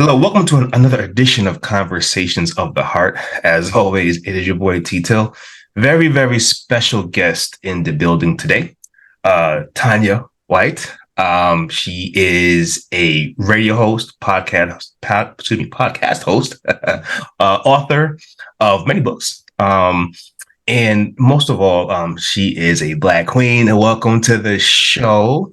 Hello, welcome to another edition of Conversations of the Heart. As always, it is your boy Tito. Very, very special guest in the building today, Tanya White. She is a radio host, podcast host, author of many books. And most of all, she is a Black queen. Welcome to the show.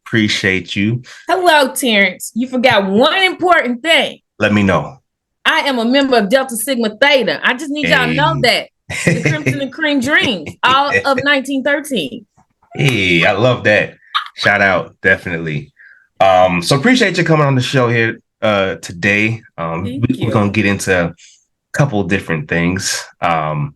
Appreciate you. Hello, Terrence. You forgot one important thing. Let me know. I am a member of Delta Sigma Theta. I just need y'all to know that. The Crimson and Cream Dreams, all of 1913. Hey, I love that. Shout out, definitely. So appreciate you coming on the show here today. We're going to get into a couple different things. We're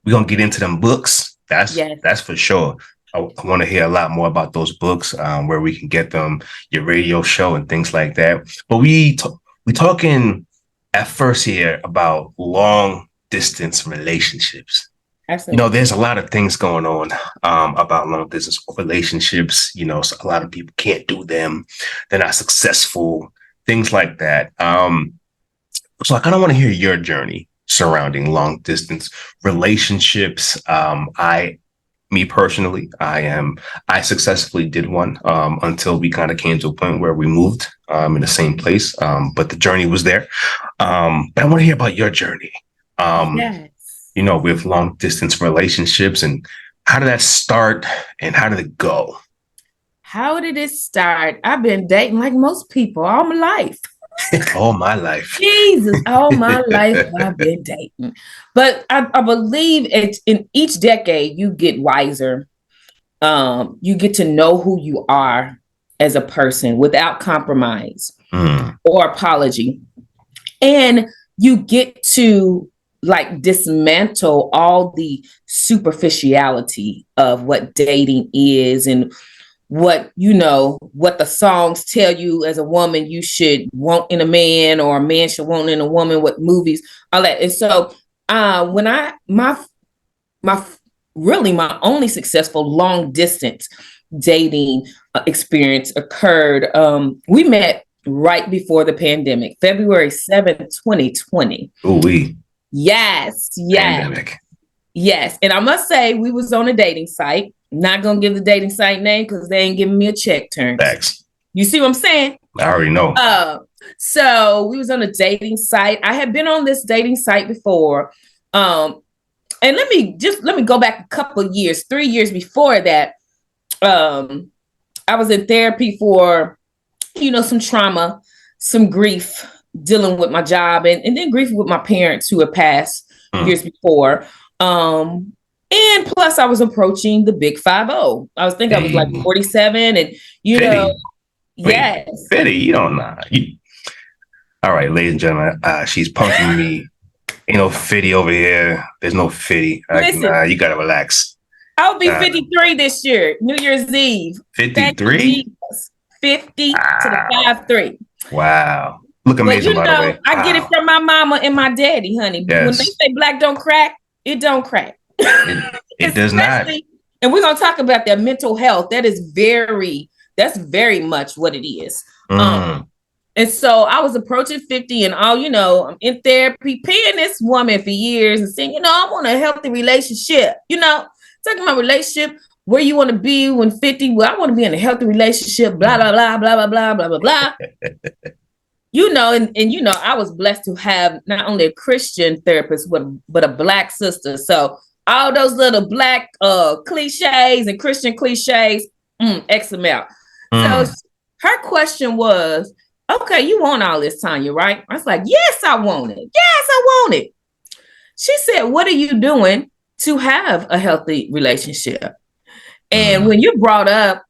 going to get into them books. That's for sure. I want to hear a lot more about those books, where we can get them, your radio show and things like that. But we talking at first here about long distance relationships. Absolutely. You know, there's a lot of things going on about long distance relationships. You know, so a lot of people can't do them. They're not successful, things like that. So I kind of want to hear your journey surrounding long distance relationships. Me personally, I successfully did one until we kind of came to a point where we moved in the same place. But the journey was there. But I want to hear about your journey, Yes. you know, with long distance relationships, and how did that start and how did it go? How did it start? I've been dating like most people all my life. All my life. Jesus, all my life I've been dating. But I believe in each decade you get wiser. You get to know who you are as a person without compromise or apology. And you get to like dismantle all the superficiality of what dating is and what the songs tell you as a woman you should want in a man, or a man should want in a woman, what movies, all that. And so when my only successful long distance dating experience occurred, we met right before the pandemic, February 7th, 2020. Ooh-wee. Yes. Pandemic. Yes. And I must say, we was on a dating site. Not gonna give the dating site name because they ain't giving me a check turn. Facts. You see what I'm saying? I already know. So we was on a dating site. I had been on this dating site before. And let me go back a couple of years, 3 years before that. I was in therapy for, some trauma, some grief, dealing with my job, and then grief with my parents who had passed years before. And plus I was approaching the big 50. I was thinking I was like 47, and yes. Fitty, you don't know. All right, ladies and gentlemen, she's punking me. Ain't no Fitty over here. There's no Fitty. Listen, you gotta relax. I'll be 53 this year, New Year's Eve. 53? 50 to the 5-3. Wow. Look amazing, by the way. I get it from my mama and my daddy, honey. Yes. When they say black don't crack, it don't crack. It does not. And we're going to talk about that mental health. That's very much what it is. And so I was approaching 50 and I'm in therapy, paying this woman for years and saying, I want a healthy relationship, talking about relationship, where you want to be when 50. Well, I want to be in a healthy relationship, blah, blah, blah, blah, blah, blah, blah, blah, blah. I was blessed to have not only a Christian therapist, but a Black sister. So all those little Black cliches and Christian cliches, X them out. So her question was, okay, you want all this, Tanya, right? I was like, yes, I want it. Yes, I want it. She said, what are you doing to have a healthy relationship? And when you brought up,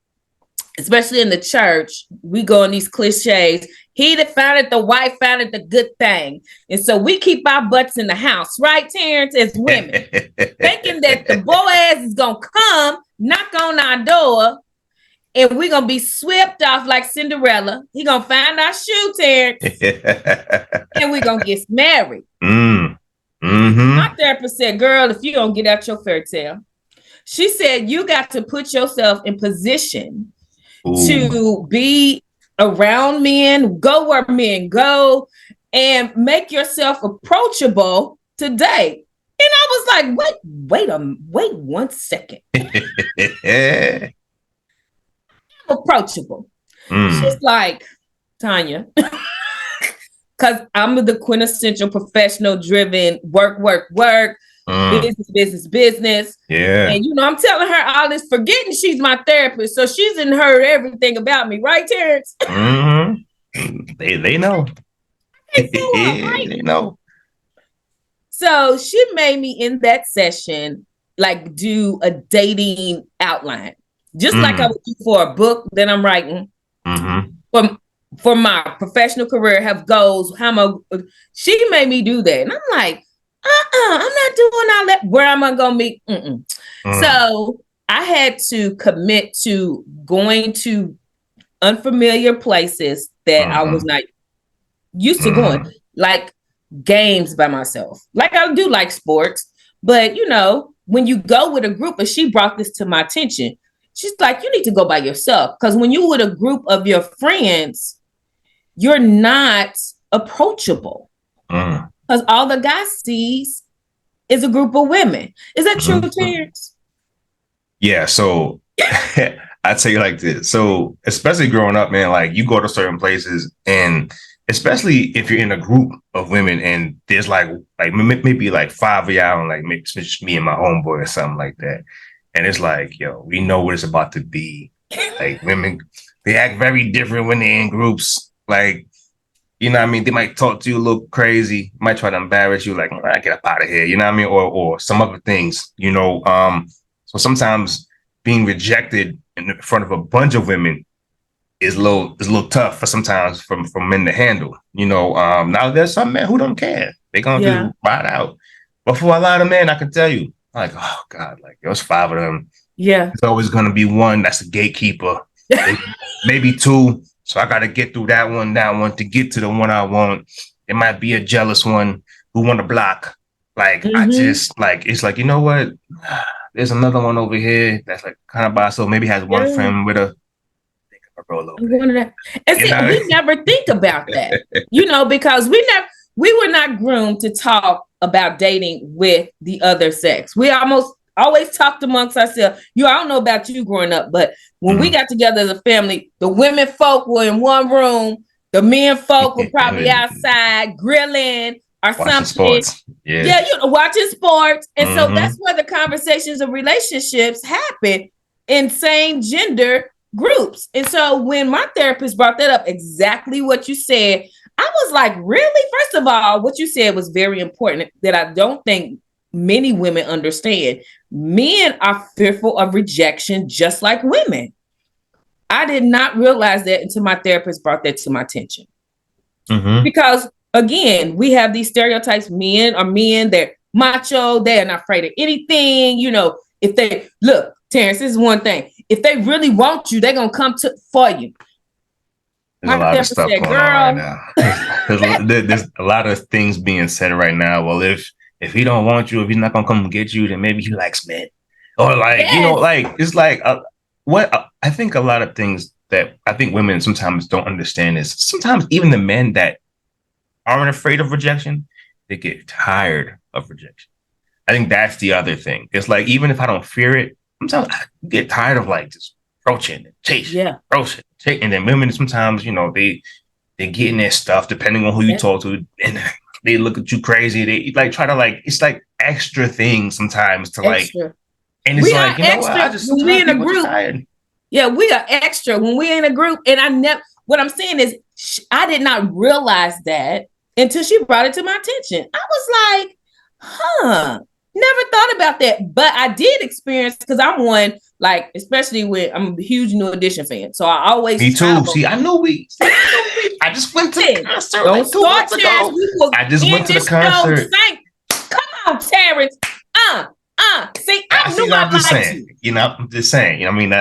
especially in the church, we go in these cliches. He that found it, the wife found it, the good thing. And so we keep our butts in the house, right, Terrence, as women, thinking that the Boaz is going to come, knock on our door, and we're going to be swept off like Cinderella. He going to find our shoe, Terrence, and we're going to get married. My therapist said, girl, if you don't get out your fairy tale, she said, you got to put yourself in position to be around men, go where men go, and make yourself approachable today. And I was like, wait 1 second. Approachable. She's like, Tanya, because I'm the quintessential professional driven work, business. Yeah. And I'm telling her all this, forgetting she's my therapist. So she's heard everything about me, right, Terrence? They know. They know. So she made me in that session like do a dating outline, just like I would do for a book that I'm writing. For my professional career, have goals. She made me do that, and I'm like, I'm not doing all that. Where am I gonna meet? So I had to commit to going to unfamiliar places that I was not used to going, like games by myself. Like I do like sports, but when you go with a group, and she brought this to my attention, she's like, you need to go by yourself, because when you're with a group of your friends, you're not approachable, because all the guy sees is a group of women. Is that true, Terrence? Yeah. So I'd say like this. So especially growing up, man, like you go to certain places, and especially if you're in a group of women and there's like maybe like 5 of y'all, and like maybe it's just me and my homeboy or something like that. And it's like, yo, we know what it's about to be. Like women, they act very different when they're in groups. Like, you know what I mean? They might talk to you a little crazy, might try to embarrass you, like, I get up out of here, you know what I mean? Or some other things, So sometimes being rejected in front of a bunch of women is a little tough for sometimes for men to handle. Now there's some men who don't care. They're gonna do ride out. But for a lot of men, I can tell you, like, oh God, like there's 5 of them. Yeah. There's always gonna be one that's a gatekeeper. Maybe 2. So I gotta get through that one to get to the one I want. It might be a jealous one who want to block. Like I just like, it's like, you know what? There's another one over here that's like kind of by, so maybe has one friend with a and see, we never think about that, because we were not groomed to talk about dating with the other sex. We always talked amongst ourselves. I don't know about you growing up, but when we got together as a family, the women folk were in one room, the men folk were probably outside grilling or watching something. Sports. Yeah, watching sports. And so that's where the conversations of relationships happen in same gender groups. And so when my therapist brought that up, exactly what you said, I was like, really? First of all, what you said was very important that I don't think many women understand. Men are fearful of rejection just like women. I did not realize that until my therapist brought that to my attention. Because again, we have these stereotypes. Men are men, they're macho, they're not afraid of anything. If they look, Terrence, this is one thing. If they really want you, they're gonna come for you. There's a lot of stuff going on right now. There's a lot of things being said right now. Well, if he don't want you, if he's not gonna come get you, then maybe he likes men, or like it's like what I think a lot of things that I think women sometimes don't understand is sometimes even the men that aren't afraid of rejection, they get tired of rejection. I think that's the other thing. It's like, even if I don't fear it, sometimes I get tired of like just approaching and chasing, and then women sometimes, they get in their stuff depending on who you talk to, and they look at you crazy. They like try to like, it's like extra things sometimes to extra. Like, and it's like, what? When we in a group. Yeah, we are extra when we're in a group. And what I'm saying is, I did not realize that until she brought it to my attention. I was like, never thought about that. But I did experience, because I'm one, like, especially when I'm a huge New Edition fan. So I always Me too. Travel. See, I know I just went to the concert like 2 months ago. I just went to the concert. Come on, Terrence. See, I knew I liked you. I'm just saying. I mean,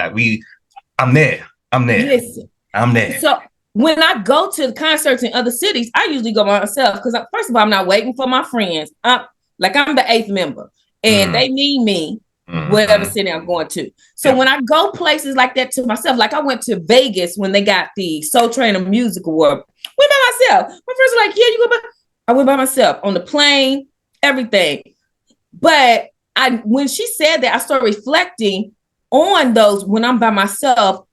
I'm there. Listen, I'm there. So when I go to concerts in other cities, I usually go by myself, because first of all, I'm not waiting for my friends. I'm the 8th member, and they need me whatever city I'm going to. So when I go places like that to myself, like I went to Vegas when they got the Soul Train of Music Award went by myself. My friends were like, yeah, you go by. I went by myself on the plane, everything. But when she said that, I started reflecting on those when I'm by myself.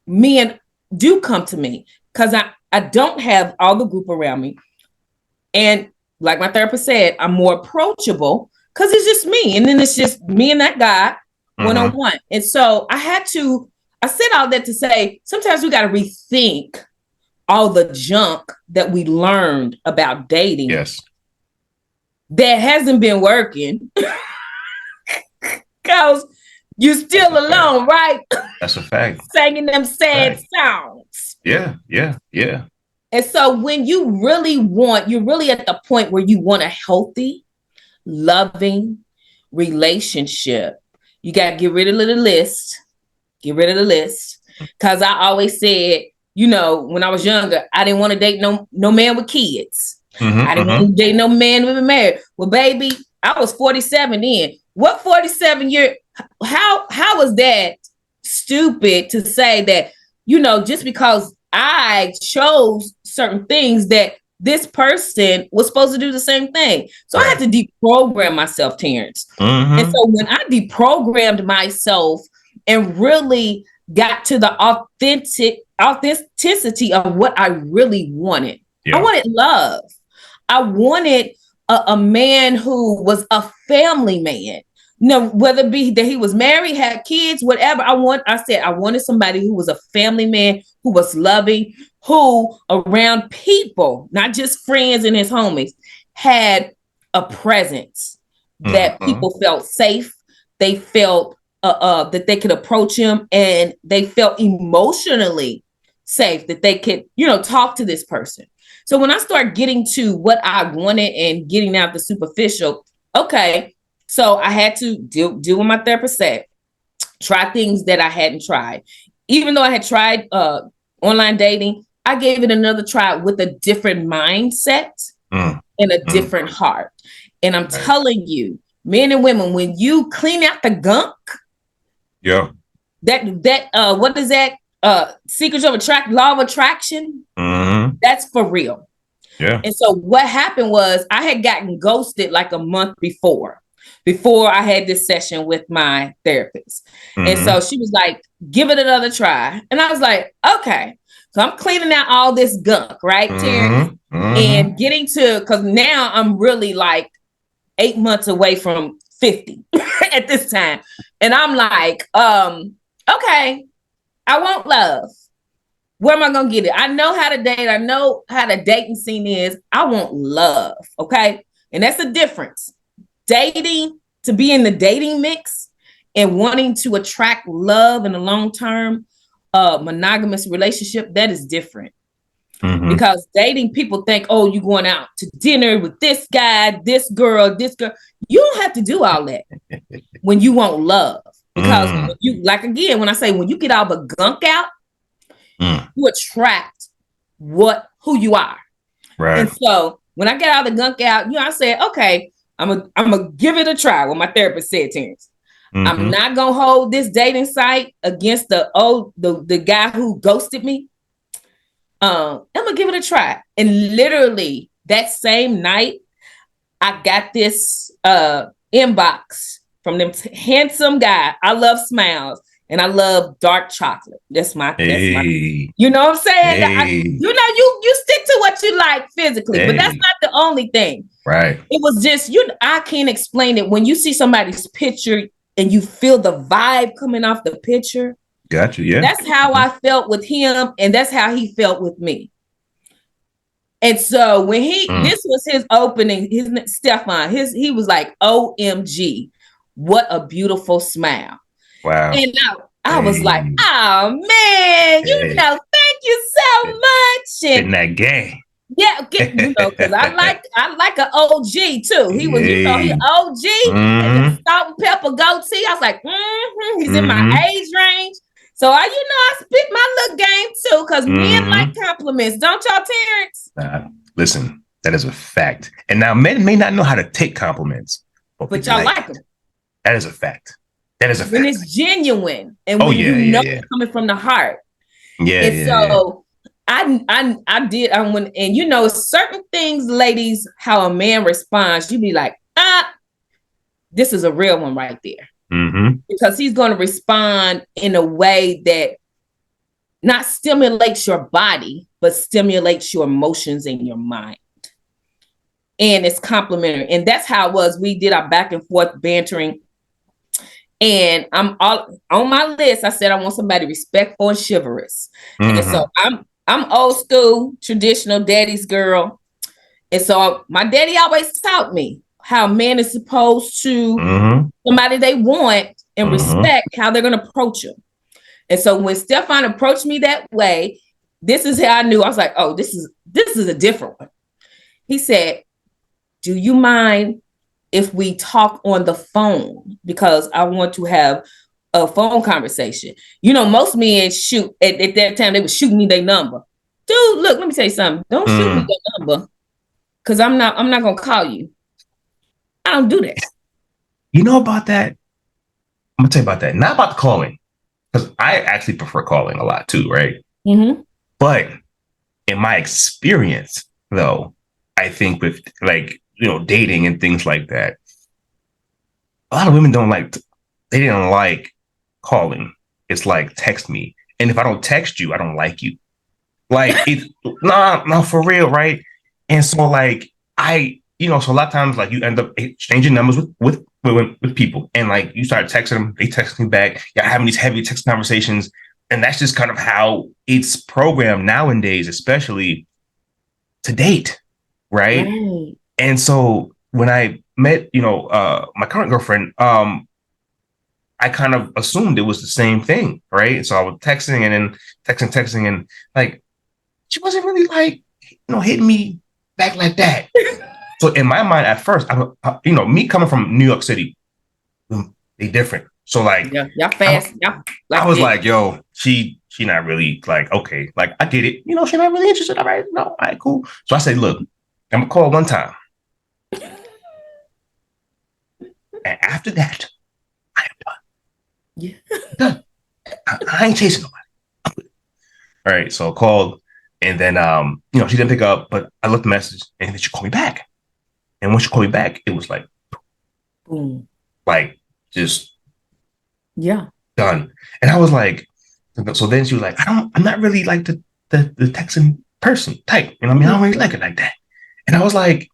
Men do come to me because I don't have all the group around me. And like my therapist said, I'm more approachable because it's just me. And then it's just me and that guy one-on-one. And so I said all that to say, sometimes we got to rethink all the junk that we learned about dating. Yes. That hasn't been working. Because you're still alone, right? That's a fact. Singing them sad songs. Yeah. And so when you're really at the point where you want a healthy, loving relationship, you got to get rid of the list. Get rid of the list. Because I always said, when I was younger, I didn't want to date no man with kids. I didn't want to date no man with married. Well, baby, I was 47 then. What 47 year? How was that stupid to say that, just because I chose certain things that this person was supposed to do the same thing. So I had to deprogram myself, Terrence. And so when I deprogrammed myself and really got to the authenticity of what I really wanted, I wanted love. I wanted a man who was a family man. Whether it be that he was married, had kids, whatever. I wanted somebody who was a family man, who was loving, who around people, not just friends and his homies, had a presence that people felt safe. They felt that they could approach him, and they felt emotionally safe that they could, talk to this person. So when I start getting to what I wanted and getting out the superficial, okay. So I had to do what my therapist said, try things that I hadn't tried. Even though I had tried online dating, I gave it another try with a different mindset and a different heart. And I'm telling you, men and women, when you clean out the gunk, that what is that? Secrets of law of attraction. That's for real. Yeah. And so what happened was I had gotten ghosted like a month before I had this session with my therapist. And so she was like, give it another try. And I was like, okay. So I'm cleaning out all this gunk, right, Terrence? And getting to, because now I'm really like 8 months away from 50 at this time. And I'm like, okay, I want love. Where am I going to get it? I know how to date. I know how the dating scene is. I want love, okay? And that's the difference. Dating, to be in the dating mix and wanting to attract love in a long-term monogamous relationship, that is different. Because dating, people think, oh, you're going out to dinner with this guy, this girl. You don't have to do all that when you want love. Because when you get all the gunk out, you attract who you are. Right. And so when I get all the gunk out, I said, okay, I'm gonna give it a try. What my therapist said, Terrence. I'm not gonna hold this dating site against the guy who ghosted me. I'm gonna give it a try. And literally that same night, I got this inbox from them handsome guy. I love smiles and I love dark chocolate. That's my you know what I'm saying? You stick to what you like physically, but that's not the only thing. Right. It was just, I can't explain it. When you see somebody's picture and you feel the vibe coming off the picture. Gotcha. Yeah. That's how I felt with him, and that's how he felt with me. And so when this was his opening, Stefan, he was like, OMG, what a beautiful smile. Wow. And I was like, oh man, thank you so much. In that game. Yeah, because I like an OG too. He was, he OG and the salt and pepper goatee. I was like, he's in my age range. So I spit my little game too, because men like compliments, don't y'all, Terrence? Listen, that is a fact. And now men may not know how to take compliments, but y'all like them. That is a fact. That is a fact. When it's genuine and when it's coming from the heart. Yeah. And so I did. I went, and you know, certain things, ladies, how a man responds, you be like, this is a real one right there. Mm-hmm. Because he's going to respond in a way that not stimulates your body, but stimulates your emotions and your mind. And it's complimentary. And that's how it was. We did our back and forth bantering. And I'm all on my list. I said, I want somebody respectful and chivalrous. Mm-hmm. And so I'm old school, traditional daddy's girl. And so my daddy always taught me how a man is supposed to somebody they want and respect how they're going to approach him. And so when Stefan approached me that way, this is how I knew. I was like, oh, this is a different one. He said, do you mind if we talk on the phone? Because I want to have a phone conversation. You know, most men shoot at that time, they would shoot me their number. Dude, look, let me tell you something. Don't shoot me their number. Because I'm not gonna call you. I don't do that. You know about that? I'm gonna tell you about that. Not about the calling, because I actually prefer calling a lot too, right? Mm-hmm. But in my experience, though, I think with dating and things like that, a lot of women don't like calling. It's like, text me, and if I don't text you, I don't like you. Like, it's no, for real, right? And so, like, so a lot of times, like, you end up exchanging numbers with people, and like, you start texting them, they text me back, you're having these heavy text conversations, and that's just kind of how it's programmed nowadays, especially to date, right? And so when I met, my current girlfriend, I kind of assumed it was the same thing, right? So I was texting and then texting, and like, she wasn't really like, hitting me back like that. So in my mind, at first, me coming from New York City, they different. So like, y'all fast. I was like, yo, she not really like, okay, like, I get it. She's not really interested. All right, no, all right, cool. So I said, look, I'm gonna call one time, and after that, I am done. Yeah, done. I ain't chasing nobody. All right, so I called, and then she didn't pick up, but I left the message, and then she called me back. And when she called me back, it was like, boom, like, just done. And I was like, so then she was like, I'm not really like the texting person type. I don't really like it like that. And I was like,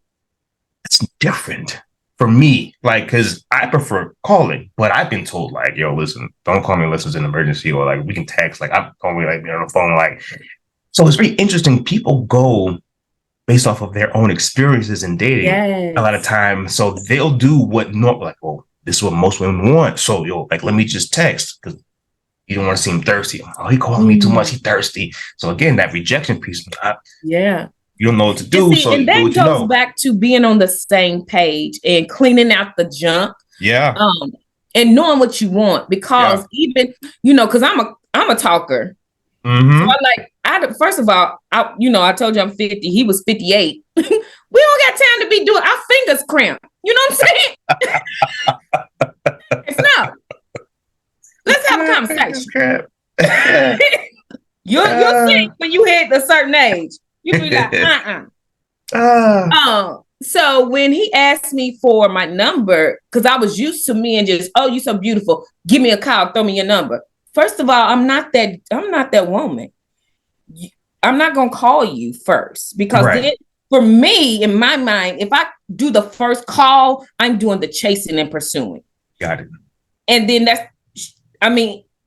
it's different for me, like, because I prefer calling, but I've been told, like, yo, listen, don't call me unless it's an emergency, or like, we can text. Like, I don't really like being on the phone. Like, so it's very interesting. People go based off of their own experiences in dating a lot of times. So they'll do what well, this is what most women want. So like, let me just text, because you don't want to seem thirsty. Oh, he calling me too much. He thirsty. So again, that rejection piece. You don't know what to do. So and that goes back to being on the same page and cleaning out the junk. Yeah. And knowing what you want, because even, because I'm a talker. Mm-hmm. So first of all, I told you I'm 50. He was 58. We don't got time to be doing our fingers cramp. You know what I'm saying? It's not. Let's have a conversation. You'll think when you hit a certain age, you be like, So when he asked me for my number, because I was used to men just, oh, you so beautiful, give me a call, throw me your number. First of all, I'm not that woman. I'm not gonna call you first, because then, for me, in my mind, if I do the first call, I'm doing the chasing and pursuing. Got it. And then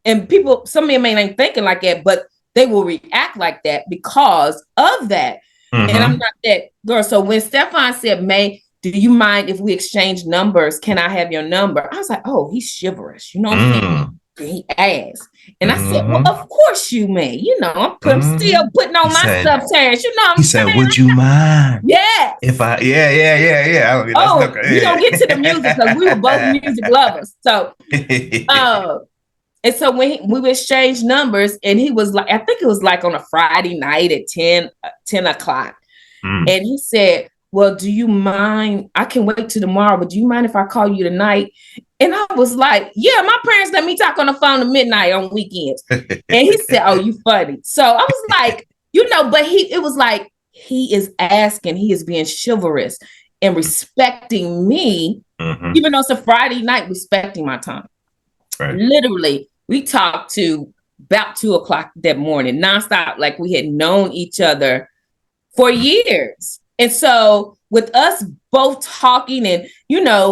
and people, some men ain't thinking like that, but they will react like that because of that. Mm-hmm. And I'm not that girl. So when Stefan said, May, do you mind if we exchange numbers? Can I have your number? I was like, oh, he's chivalrous. You know what I'm saying? He asked. And I said, well, of course you may. I'm still putting on my stuff, Terrence. You know what I'm saying? He said, would you mind? Yes. If I, yeah. We don't get to the music, because we were both music lovers. So, and so when we would exchange numbers, and he was like, I think it was like on a Friday night at 10 o'clock. And he said, well, do you mind? I can wait till tomorrow, but do you mind if I call you tonight? And I was like, yeah, my parents let me talk on the phone at midnight on weekends. And he said, oh, you funny. So I was like, but it was like, he is asking, he is being chivalrous and respecting me, even though it's a Friday night, respecting my time. Right. Literally, we talked to about 2:00 that morning, nonstop, like we had known each other for years. And so with us both talking and,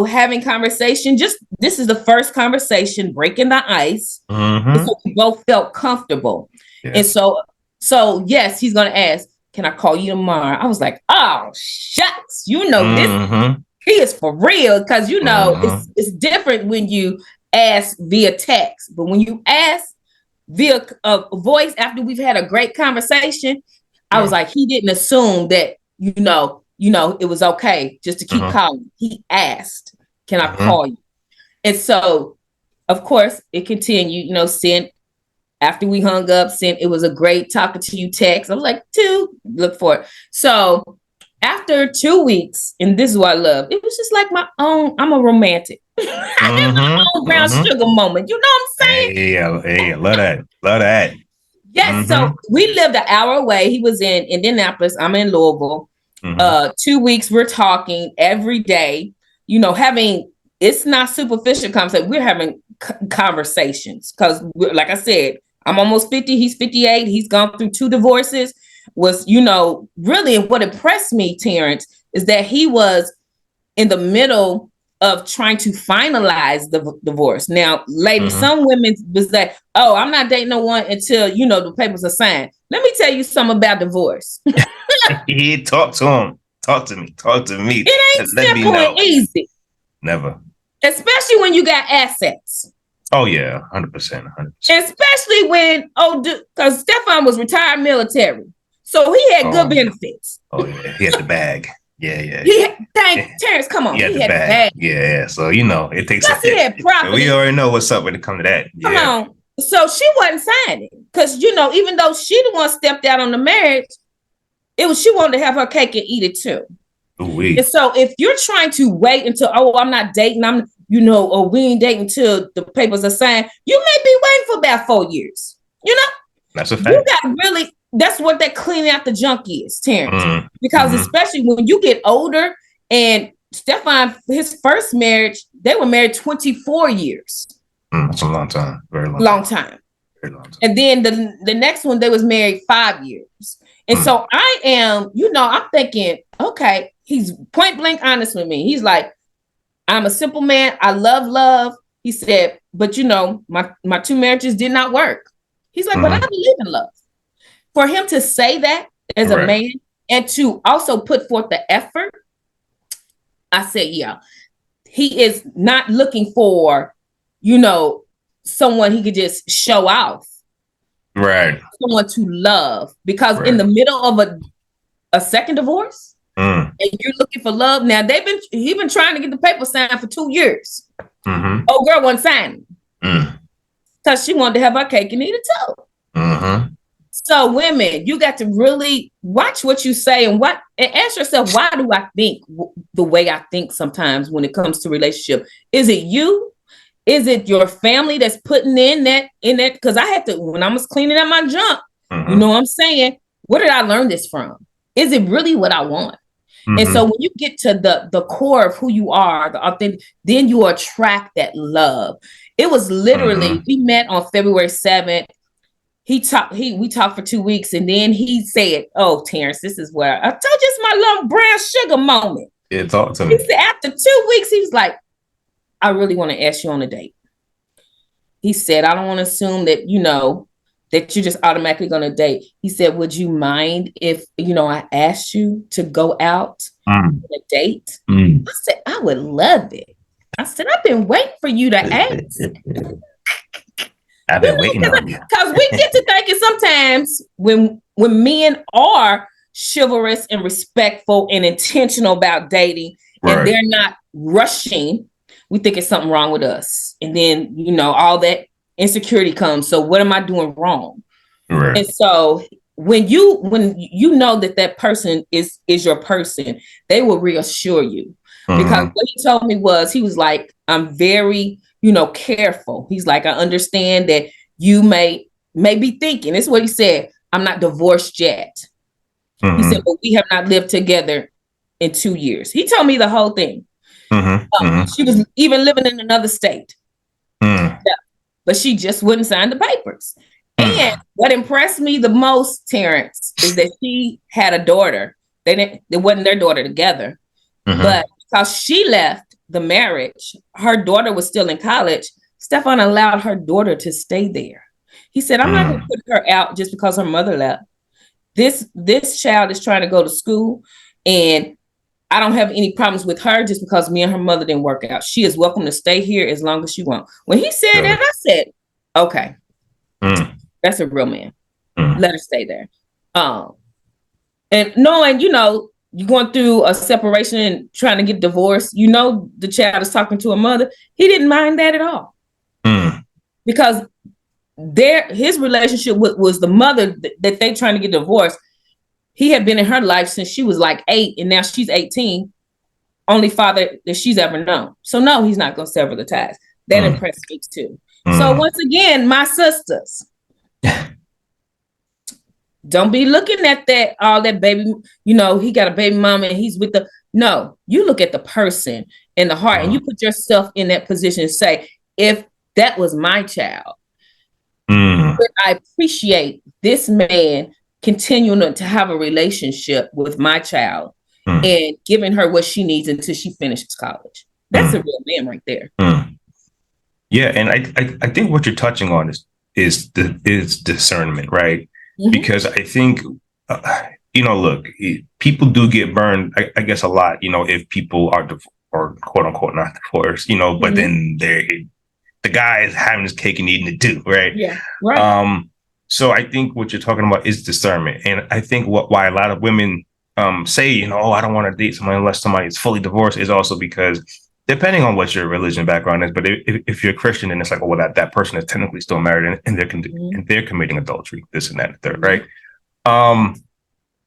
having conversation, this is the first conversation, breaking the ice. And so we both felt comfortable. Yeah. And so yes, he's going to ask, can I call you tomorrow? I was like, oh, shucks, this, he is for real. Because, it's different when you ask via text. But when you ask via voice after we've had a great conversation, I was like, he didn't assume that, it was okay just to keep calling. He asked, can I call you? And so, of course, it continued, sent after we hung up, sent, it was a great talking to you text. I was like, 2, look for it. So after 2 weeks, and this is what I love, it was just like I'm a romantic. I had my own brown sugar moment. You know what I'm saying? Hey, love that. Love that. Yes. So we lived an hour away. He was in Indianapolis. I'm in Louisville. 2 weeks, we're talking every day, it's not superficial conversation. We're having conversations because, like I said, I'm almost 50. He's 58. He's gone through 2 divorces. Was, really what impressed me, Terrence, is that he was in the middle of trying to finalize the divorce. Now, ladies, some women was like, oh, I'm not dating no one until, the papers are signed. Let me tell you something about divorce. He talk to him. Talk to me. It ain't simple and easy. Never. Especially when you got assets. Oh, yeah. 100%. Especially when, because Stefan was retired military. So he had good benefits. Oh, yeah. He had the bag. Yeah. Terrence, come on. He had the bag. Yeah. So, it takes we already know what's up when it comes to that. Come on. So she wasn't signing. Because, even though she the one stepped out on the marriage, she wanted to have her cake and eat it too. Ooh-wee. And so if you're trying to wait until, I'm not dating, or we ain't dating until the papers are signed, you may be waiting for about 4 years. That's a fact. You got that's what that cleaning out the junk is, Terrence. Because especially when you get older, and Stefan, his first marriage, they were married 24 years. That's a long time. Very long time. Very long time. And then the next one, they was married 5 years. And so I am, I'm thinking, okay, he's point blank honest with me. He's like, I'm a simple man. I love. He said, but my 2 marriages did not work. He's like, but I believe in love. For him to say that as a man and to also put forth the effort, I said, yeah, he is not looking for, someone he could just show off. Right. Someone to love. Because in the middle of a second divorce, and you're looking for love. Now, he's been trying to get the paper signed for 2 years. Oh, girl wasn't signing. Because she wanted to have her cake and eat it too. So women, you got to really watch what you say and ask yourself, why do I think the way I think sometimes when it comes to relationship? Is it you? Is it your family that's putting in that? Because I had to, when I was cleaning up my junk, you know what I'm saying? Where did I learn this from? Is it really what I want? And so when you get to the core of who you are, the authentic, then you attract that love. It was literally, we met on February 7th. We talked for 2 weeks, and then he said, oh, Terrence, this is where I told you it's my little brown sugar moment. Yeah, talk to me. He said after 2 weeks, he was like, I really want to ask you on a date. He said, I don't want to assume that, that you're just automatically going to date. He said, would you mind if, I asked you to go out on a date? I said, I would love it. I said, I've been waiting for you to ask. I've been waiting on you. Because we get to thinking sometimes when men are chivalrous and respectful and intentional about dating, and they're not rushing, we think it's something wrong with us. And then, all that insecurity comes. So what am I doing wrong? Right. And so when you know that person is your person, they will reassure you. Because what he told me he was like, I'm very, careful. He's like, I understand that you may be thinking, this is what he said, I'm not divorced yet. He said, but we have not lived together in 2 years. He told me the whole thing. She was even living in another state. Yeah, but she just wouldn't sign the papers. And what impressed me the most, Terrence, is that she had a daughter. It wasn't their daughter together. But because she left the marriage, her daughter was still in college. Stefan allowed her daughter to stay there. He said, I'm not going to put her out just because her mother left. This child is trying to go to school, and I don't have any problems with her just because me and her mother didn't work out. She is welcome to stay here as long as she wants. When he said that, I said, okay, that's a real man. Let her stay there. And knowing, you're going through a separation and trying to get divorced, the child is talking to a mother. He didn't mind that at all. Because his relationship was the mother that they trying to get divorced. He had been in her life since she was like 8, and now she's 18. Only father that she's ever known. So no, he's not going to sever the ties. That impressed me too. So once again, my sisters, don't be looking at all that baby, he got a baby mama and he's with no, you look at the person and the heart and you put yourself in that position and say, if that was my child, but I appreciate this man continuing to have a relationship with my child and giving her what she needs until she finishes college. That's a real man right there. Yeah, and I think what you're touching on is discernment, right? Because I think look, people do get burned, I guess, a lot, if people are or quote unquote not divorced, but then the guy is having his cake and eating it too, right? Yeah, right. So I think what you're talking about is discernment, and I think why a lot of women say, oh, I don't want to date somebody unless somebody is fully divorced, is also because depending on what your religion background is, but if you're a Christian, then it's like, oh, well, that person is technically still married and they're committing adultery, this and that, and the third, right? I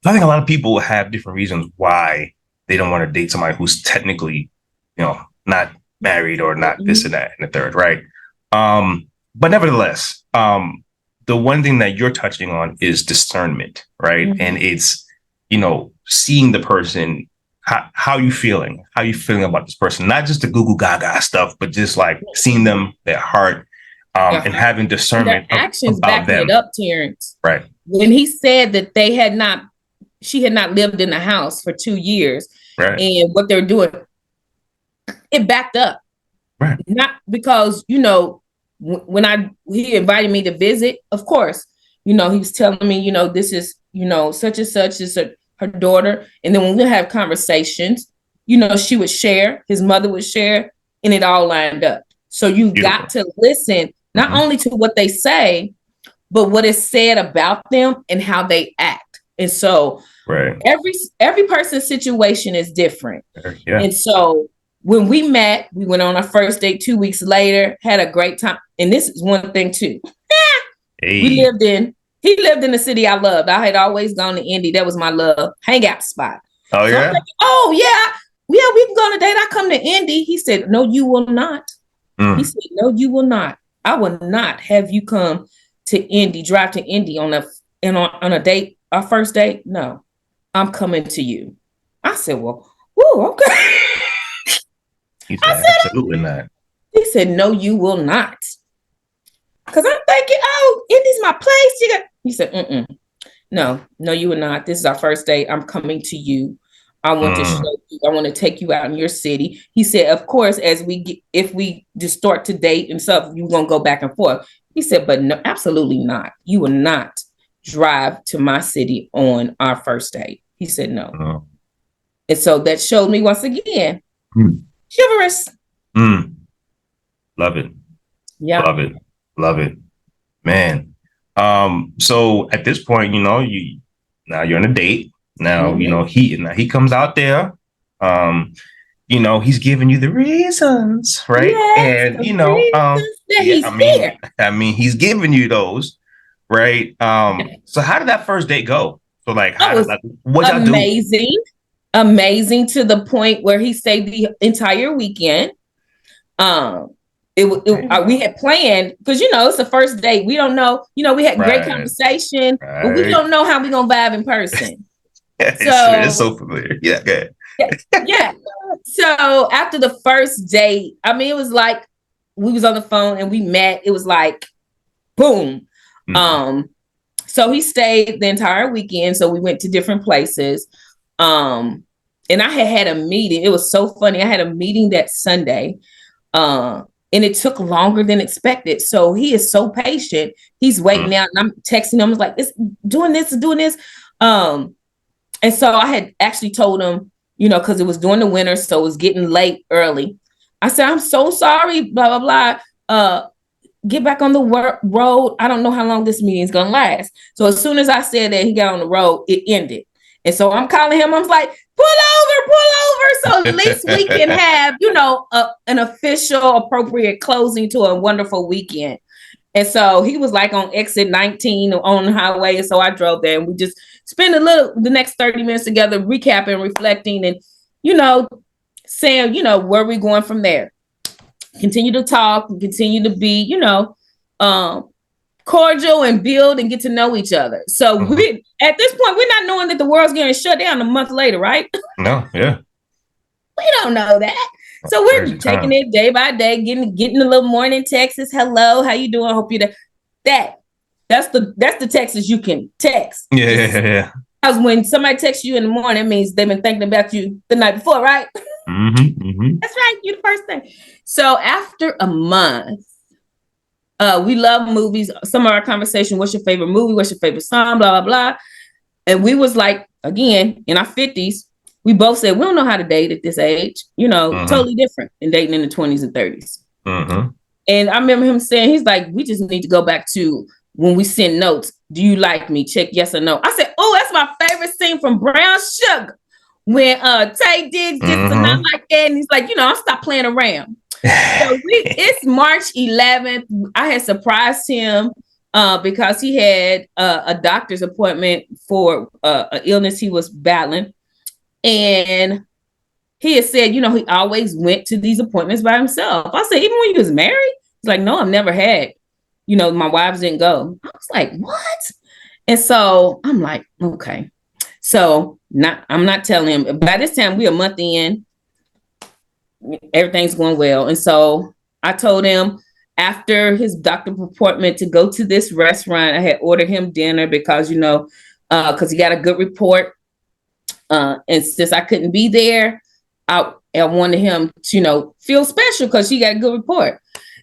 think a lot of people have different reasons why they don't want to date somebody who's technically, not married or not this and that and the third, right? But nevertheless, the one thing that you're touching on is discernment, right? And it's, seeing the person. How you feeling? How you feeling about this person? Not just the Google Gaga stuff, but just like seeing them, their heart, and having discernment. Their actions backing it up, Terrence. Right. When he said that she had not lived in the house for 2 years, right, and what they're doing, it backed up. Right. Not because, when he invited me to visit, of course, he was telling me, this is, such and such is her daughter. And then when we have conversations, she would share, his mother would share, and it all lined up. So you got to listen, not only to what they say, but what is said about them and how they act. And so every person's situation is different. Yeah. And so when we met, we went on our first date 2 weeks later, had a great time. And this is one thing too. He lived in the city I loved. I had always gone to Indy. That was my love hangout spot. Oh, so yeah? Thinking, we can go on a date. I come to Indy. He said, no, you will not. He said, no, you will not. I will not have you come to Indy, drive to Indy on a date, our first date. No, I'm coming to you. I said, well, okay. He said, absolutely not. He said, no, you will not. Because I'm thinking, Indy's my place. He said, no, you will not. This is our first date. I'm coming to you. I want to show you. I want to take you out in your city. He said, of course, if we just start to date and stuff, you're going to go back and forth. He said, but no, absolutely not. You will not drive to my city on our first date. He said, no. And so that showed me once again, chivalrous. Love it. Yeah. Love it. Man. So at this point, now you're on a date. Now, he comes out there. He's giving you the reasons, right? Yes, and he's giving you those, right? So how did that first date go? So what y'all do? Amazing to the point where he stayed the entire weekend. we had planned because it's the first date. We don't know. We had great conversation, but we don't know how we're gonna vibe in person. It's so familiar. Yeah, good. Yeah. So after the first date, I mean, it was like we was on the phone and we met. It was like, boom. Mm-hmm. So he stayed the entire weekend. So we went to different places. And I had a meeting. It was so funny. I had a meeting that Sunday. And it took longer than expected. So he is so patient. He's waiting out, and I'm texting him. I was like, "It's doing this, doing this." And so I had actually told him, because it was during the winter, so it was getting late early. I said, "I'm so sorry, blah, blah, blah. Get back on the road. I don't know how long this meeting is going to last." So as soon as I said that, he got on the road, it ended. And so I'm calling him. I'm like, pull over. So at least we can have, an official, appropriate closing to a wonderful weekend. And so he was like on exit 19 on the highway. And so I drove there and we just spent the next 30 minutes together, recapping, reflecting, and, saying, where we going from there. Continue to talk and continue to be, cordial and build and get to know each other. So we, at this point, we're not knowing that the world's getting shut down a month later, right? No, yeah. We don't know that. So we're taking it day by day, getting a little morning texts. Hello, how you doing? Hope you're there. That's the Texas you can text. Yeah. Because when somebody texts you in the morning, it means they've been thinking about you the night before, right? That's right. You're the first thing. So after a month, we love movies. Some of our conversation, what's your favorite movie? What's your favorite song? Blah, blah, blah. And we was like, again, in our 50s, we both said, we don't know how to date at this age. Totally different than dating in the 20s and 30s. And I remember him saying, he's like, we just need to go back to when we send notes. Do you like me? Check yes or no. I said, oh, that's my favorite scene from Brown Sugar. When Tay Diggs gets a not like that. And he's like, I'll stop playing around. So it's March 11th. I had surprised him because he had a doctor's appointment for an illness he was battling. And he had said, he always went to these appointments by himself. I said, even when you was married? He's like, no, I've never had. My wives didn't go. I was like, what? And so I'm like, okay. So I'm not telling him. By this time, we're a month in. Everything's going well. And so I told him after his doctor appointment to go to this restaurant. I had ordered him dinner because, because he got a good report. And since I couldn't be there, I wanted him to, feel special because he got a good report.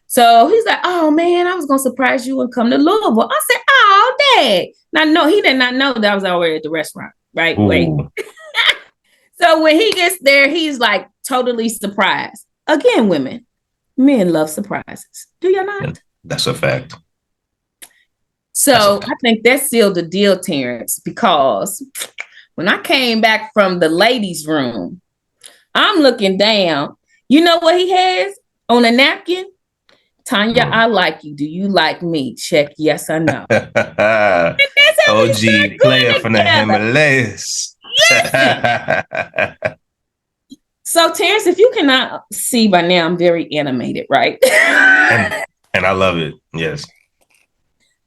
So he's like, oh man, I was going to surprise you and come to Louisville. I said, oh, Dad. Now, no, he did not know that I was already at the restaurant. Right. Wait. So when he gets there, he's like totally surprised. Again, men love surprises. Do you not? That's a fact. So I think that sealed the deal, Terrence, because when I came back from the ladies' room, I'm looking down. You know what he has on a napkin? Tanya, I like you. Do you like me? Check yes or no. OG player from the Himalayas. Yes. So, Terrence, if you cannot see by now, I'm very animated, right? and I love it. Yes.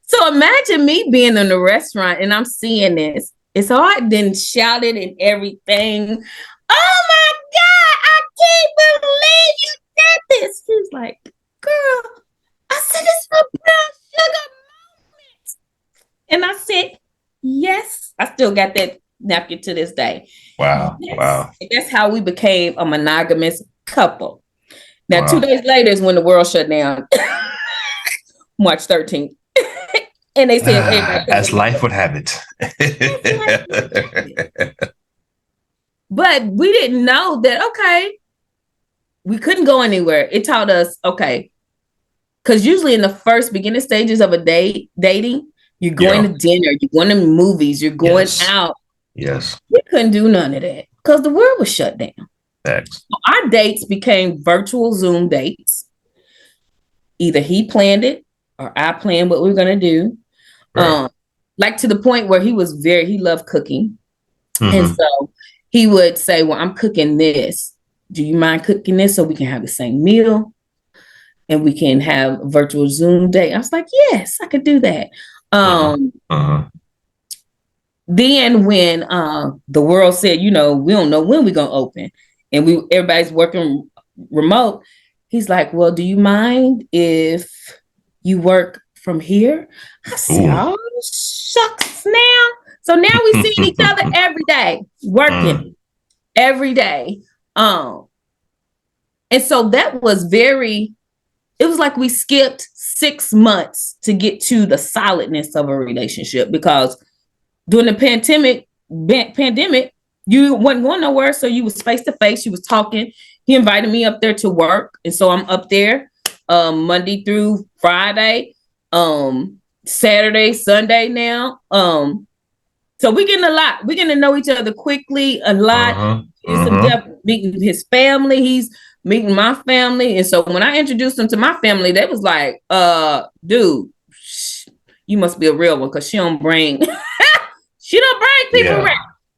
So imagine me being in the restaurant and I'm seeing this. And so I then shouted and everything. Oh my God, I can't believe you did this. He was like, girl, I said, it's a brown sugar moment. And I said, yes. I still got that napkin to this day. Wow. Yes. Wow. That's how we became a monogamous couple. Now, 2 days later is when the world shut down. March 13th. And they said, as life would have it. But we didn't know that, okay, we couldn't go anywhere. It taught us, okay, because usually in the first beginning stages of a dating, you're going to dinner, you're going to movies, you're going out. Yes. We couldn't do none of that because the world was shut down. Thanks. So our dates became virtual Zoom dates. Either he planned it or I planned what we were going to do. Right. Like to the point where he loved cooking. Mm-hmm. And so he would say, well, I'm cooking this. Do you mind cooking this so we can have the same meal? and we can have a virtual Zoom day. I was like, yes, I could do that. Then when the world said, we don't know when we're gonna open, and everybody's working remote, he's like, well, do you mind if you work from here? I said, oh, shucks now. So now we see each other every day, working every day. And so that was it was like we skipped 6 months to get to the solidness of a relationship, because during the pandemic, you wasn't going nowhere. So you was face to face, you was talking. He invited me up there to work. And so I'm up there Monday through Friday, Saturday, Sunday now. So we're getting to know each other quickly, a lot. Some depth, meeting his family. He's meeting my family. And so when I introduced him to my family, they was like, dude, you must be a real one, because she don't bring people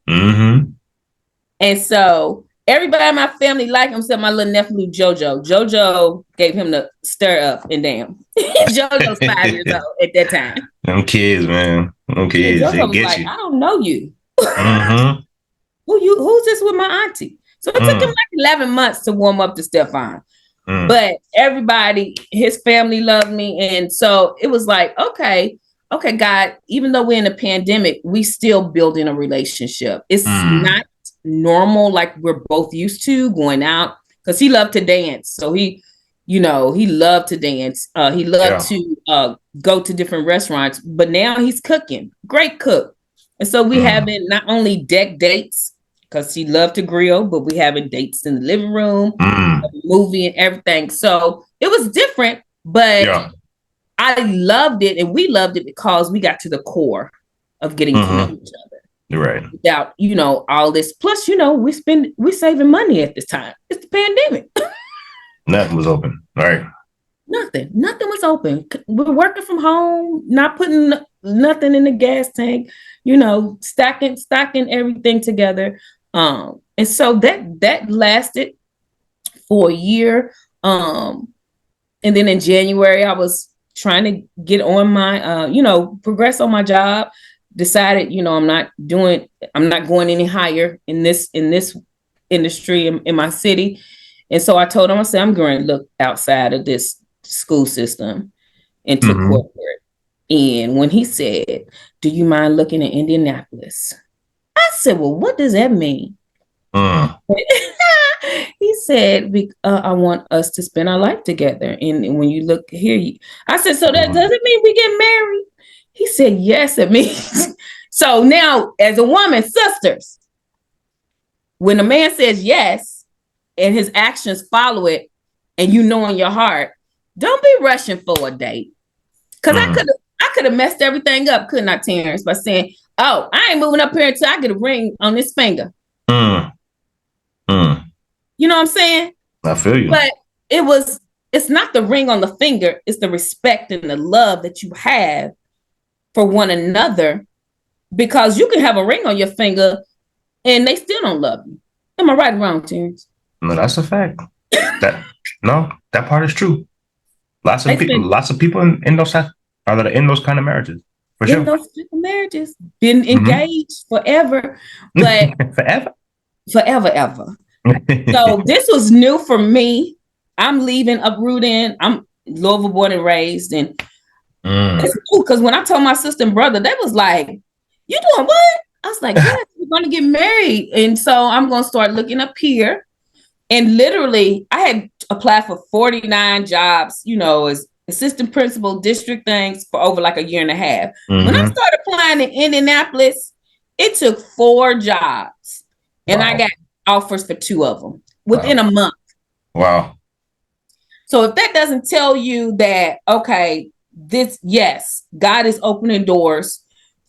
around. And so everybody in my family liked him, except my little nephew JoJo. JoJo gave him the stir up and damn. JoJo's 5 years old at that time. Them kids, man. Them kids, JoJo was like, I don't know you. Who's this with my auntie? So it took him like 11 months to warm up to Stefan. But everybody, his family loved me. And so it was like, okay, God, even though we're in a pandemic, we still building a relationship. It's not normal like we're both used to going out, because he loved to dance. So he loved to dance. He loved to go to different restaurants, but now he's cooking. Great cook. And so we having not only deck dates, because he loved to grill, but we having dates in the living room, movie and everything. So it was different, but I loved it, and we loved it because we got to the core of getting to know each other. Right. Without, all this. Plus, we're saving money at this time. It's the pandemic. Nothing was open. Right. Nothing was open. We're working from home, not putting nothing in the gas tank, stacking everything together. And so that lasted for a year. And then in January, I was trying to get on my, progress on my job. Decided, I'm not going any higher in this industry in my city. And so I told him, I said, I'm going to look outside of this school system into corporate. And when he said, do you mind looking at Indianapolis? I said, well, what does that mean? He said, I want us to spend our life together. And when you look here, I said, so that doesn't mean we get married? He said, yes, it means. So now, as a woman, sisters, when a man says yes and his actions follow it, and in your heart, don't be rushing for a date. Because I could have messed everything up, couldn't I, Terrence, by saying, oh, I ain't moving up here until I get a ring on this finger. You know what I'm saying? I feel you. But it's not the ring on the finger, it's the respect and the love that you have for one another, because you can have a ring on your finger and they still don't love you. Am I right or wrong, Terrence? No, that's a fact. That part is true. Lots of people in those kind of marriages. For sure. In those type of marriages, been engaged forever, but forever, ever. So this was new for me. I'm leaving, uprooting. I'm Louisville born and raised, and it's cool because when I told my sister and brother, they was like, "You doing what?" I was like, "Yes, we're gonna get married," and so I'm gonna start looking up here. And literally, I had applied for 49 jobs, as assistant principal, district things for over like a year and a half. When I started applying in Indianapolis, it took 4 jobs, and I got offers for 2 of them within a month. Wow. So if that doesn't tell you that, okay, God is opening doors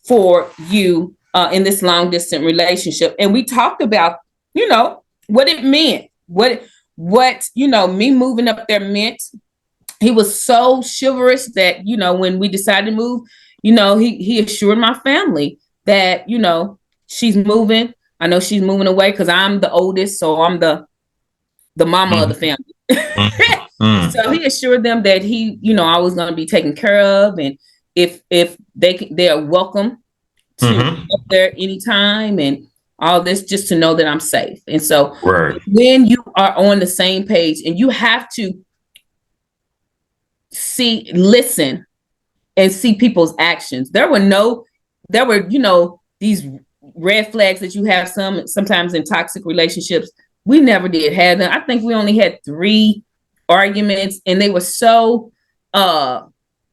for you in this long distance relationship. And we talked about, what it meant, what me moving up there meant. He was so chivalrous that, when we decided to move, he assured my family that, she's moving. I know she's moving away because I'm the oldest. So I'm the mama of the family. So he assured them that he, I was going to be taken care of, and if they are welcome to go there anytime, and all this, just to know that I'm safe. And so when you are on the same page, and you have to listen and see people's actions. There were these red flags that you have sometimes in toxic relationships. We never did have them. I think we only had 3 arguments, and they were so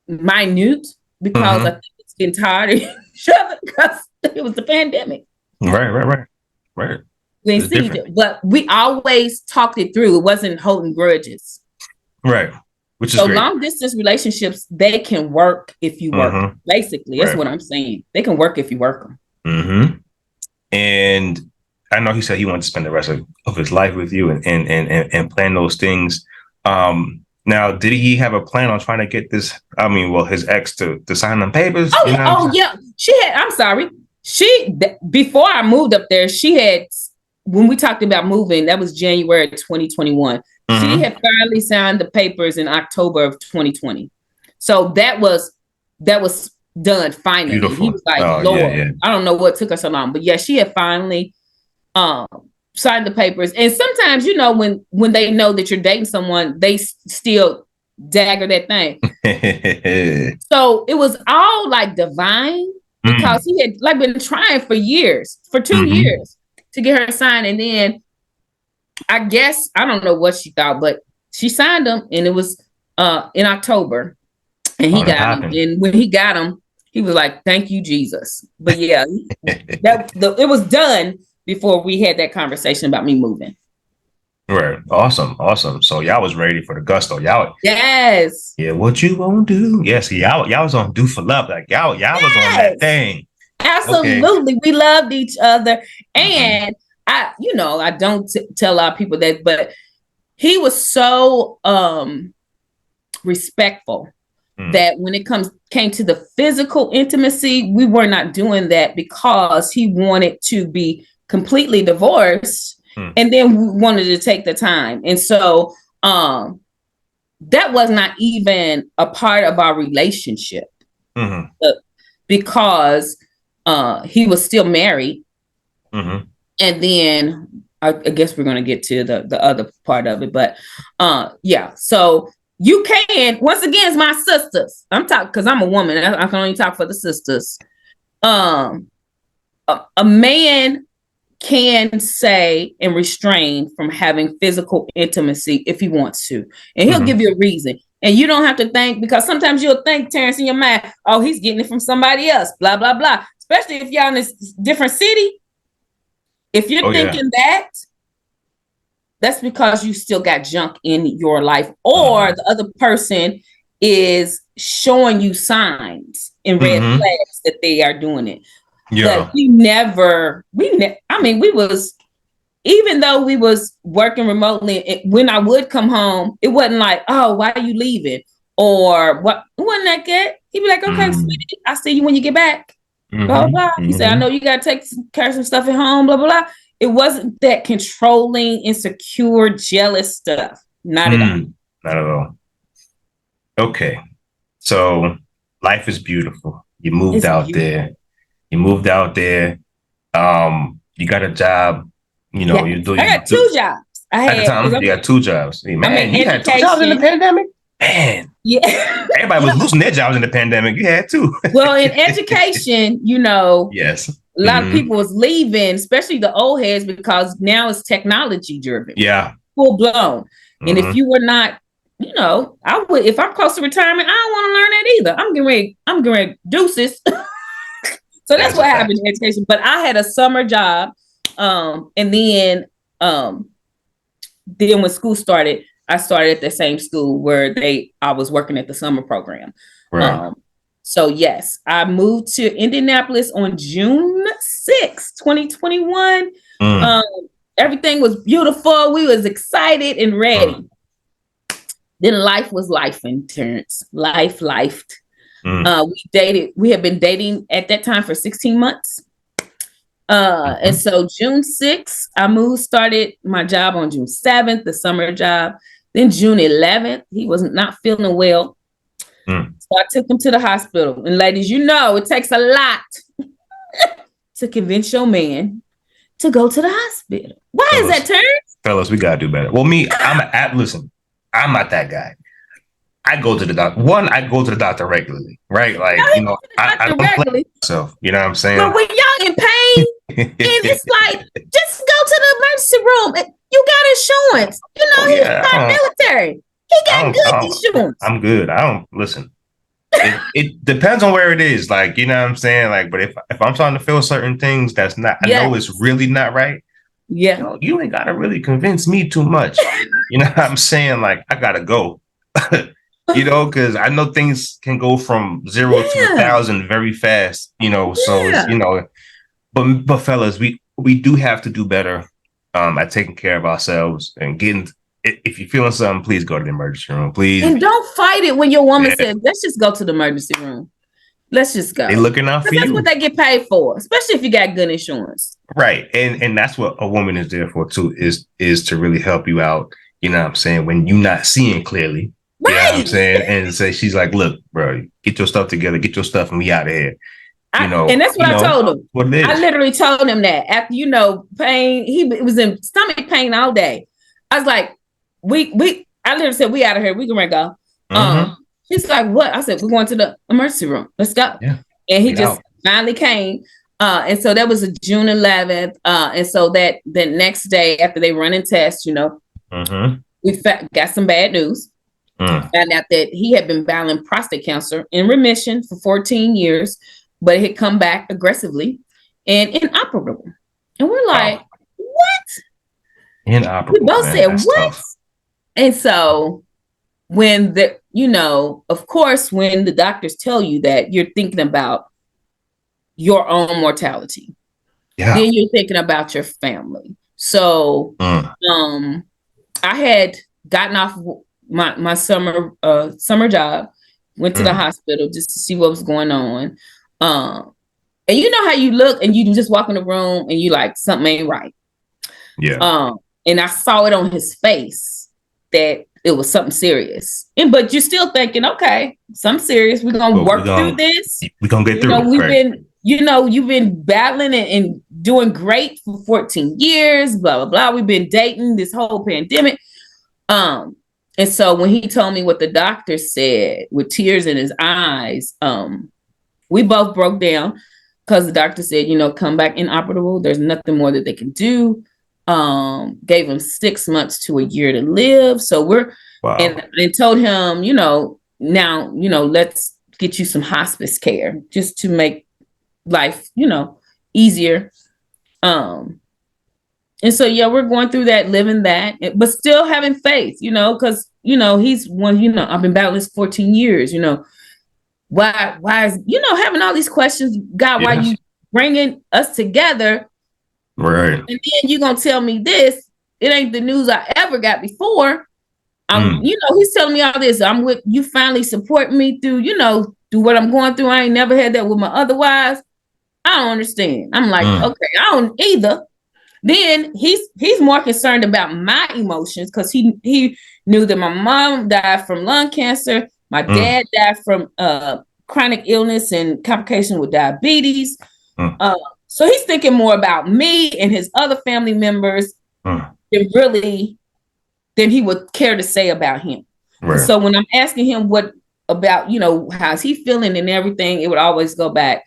minute because I think it's getting tired of each other because it was the pandemic. Right. We didn't see it, but we always talked it through. It wasn't holding grudges. Right. Which is so great. Long distance relationships, they can work if you work. Basically, that's what I'm saying. They can work if you work them. And I know he said he wanted to spend the rest of his life with you and plan those things. Now, did he have a plan on trying to get his ex to sign them papers? Yeah. I'm sorry. Before I moved up there, when we talked about moving, that was January 2021. She had finally signed the papers in October of 2020. So that was done finally. Beautiful. He was like, Lord, I don't know what took her so long, but yeah, she had finally signed the papers. And sometimes, when they know that you're dating someone, they still dagger that thing. So it was all like divine, because he had been trying for 2 years to get her signed. And then I guess, I don't know what she thought, but she signed them, and it was in October, and he got them. And when he got them, he was like, "Thank you, Jesus." But yeah, it was done before we had that conversation about me moving. Right. Awesome. So y'all was ready for the gusto. Y'all. Yes. Yeah. What you gonna do? Yes. Y'all was on do for love. Like y'all was on that thing. Absolutely. Okay. We loved each other. And I don't tell a lot of people that, but he was so respectful that when it came to the physical intimacy, we were not doing that because he wanted to be completely divorced, and then we wanted to take the time. And so that was not even a part of our relationship because he was still married. And then I guess we're going to get to the other part of it. But so you can, once again, it's my sisters. I'm talking because I'm a woman. I can only talk for the sisters. A man can say and restrain from having physical intimacy if he wants to. And he'll give you a reason. And you don't have to think, because sometimes you'll think, Terrence, in your mind, oh, he's getting it from somebody else, blah, blah, blah. Especially if you're in a different city. If you're thinking that's because you still got junk in your life, or the other person is showing you signs and red flags that they are doing it. Yeah. But even though we was working remotely, when I would come home, it wasn't like, oh, why are you leaving? Or what? It wasn't like that. He'd be like, okay, sweetie, I'll see you when you get back. Blah, blah. He said, I know you got to take care of some stuff at home, blah, blah, blah. It wasn't that controlling, insecure, jealous stuff. Not at all. Not at all. Okay. So life is beautiful. You moved out there. You got a job. You do. I got 2 jobs. You got 2 jobs. Man, you had 2 jobs in the pandemic? Man. Yeah. Everybody was losing their jobs in the pandemic. You had 2. Well, in education, yes. A lot of people was leaving, especially the old heads, because now it's technology driven. Yeah. Full blown. And if you were not, I would, if I'm close to retirement, I don't want to learn that either. I'm getting ready deuces. So that's what happened in education. But I had a summer job. And then when school started, I started at the same school where I was working at the summer program. Right. So yes, I moved to Indianapolis on June 6th, 2021. Everything was beautiful. We was excited and ready. Then life was lifing, Terrence. Life lifed. We had been dating at that time for 16 months. And so June 6th, started my job on June 7th, the summer job. Then June 11th, he was not feeling well. So I took him to the hospital. And ladies, you know, it takes a lot to convince your man to go to the hospital. Why is that, Terrence? Fellas, we gotta do better. Well, listen, I'm not that guy. I go to the doctor. I go to the doctor regularly, right? Like, I don't play myself. You know what I'm saying? But when y'all in pain, and it's like, just go to the emergency room. You got insurance. He's not military. He got good insurance. I'm good. I don't listen. It depends on where it is. Like, you know what I'm saying? Like, but if I'm starting to feel certain things that's not, I know it's really not right. Yeah. You ain't gotta really convince me too much. You know what I'm saying? Like, I gotta go. Because I know things can go from 0 to 1,000 very fast, so it's, but fellas, we do have to do better at taking care of ourselves and getting, if you're feeling something, please go to the emergency room, please. And don't fight it when your woman says, let's just go to the emergency room. Let's just go. They looking out for you. That's what they get paid for, especially if you got good insurance. Right. And that's what a woman is there for too, is to really help you out, you know what I'm saying, when you're not seeing clearly. Right. You know what I'm saying? And say, she's like, look, bro, get your stuff together, get your stuff, and we out of here. And that's what I told him. I literally told him that after, pain, it was in stomach pain all day. I was like, I literally said, we out of here. We can go. He's like, what? I said, we're going to the emergency room. Let's go. Yeah. And he just finally came. And so that was a June 11th. And so that the next day after they run in tests, we got some bad news. Found out that he had been battling prostate cancer in remission for 14 years, but it had come back aggressively and inoperable. And we're like, what? Inoperable. We both said, what? Tough. And so when of course, when the doctors tell you that, you're thinking about your own mortality. Yeah. Then you're thinking about your family. So I had gotten off my summer job, went to the hospital just to see what was going on. And you know how you look and you just walk in the room and you like, something ain't right. Yeah. And I saw it on his face that it was something serious. But you're still thinking, okay, something serious. We're gonna work through this. We're gonna get through it. You've been battling and doing great for 14 years, blah, blah, blah. We've been dating this whole pandemic. And so when he told me what the doctor said with tears in his eyes, we both broke down because the doctor said, come back inoperable. There's nothing more that they can do. Gave him 6 months to a year to live. So and told him, now, let's get you some hospice care just to make life, easier. And so, we're going through that, living that, but still having faith, because, he's one, I've been battling this 14 years, why is, having all these questions, God, why you bringing us together? Right. And then you're going to tell me this, it ain't the news I ever got before. He's telling me all this. I'm with you, finally support me through, through what I'm going through. I ain't never had that with my other wives. I don't understand. I'm like, okay, I don't either. Then he's more concerned about my emotions because he knew that my mom died from lung cancer. My dad died from chronic illness and complication with diabetes. So he's thinking more about me and his other family members than he would care to say about him. Right. So when I'm asking him what about, how's he feeling and everything, it would always go back,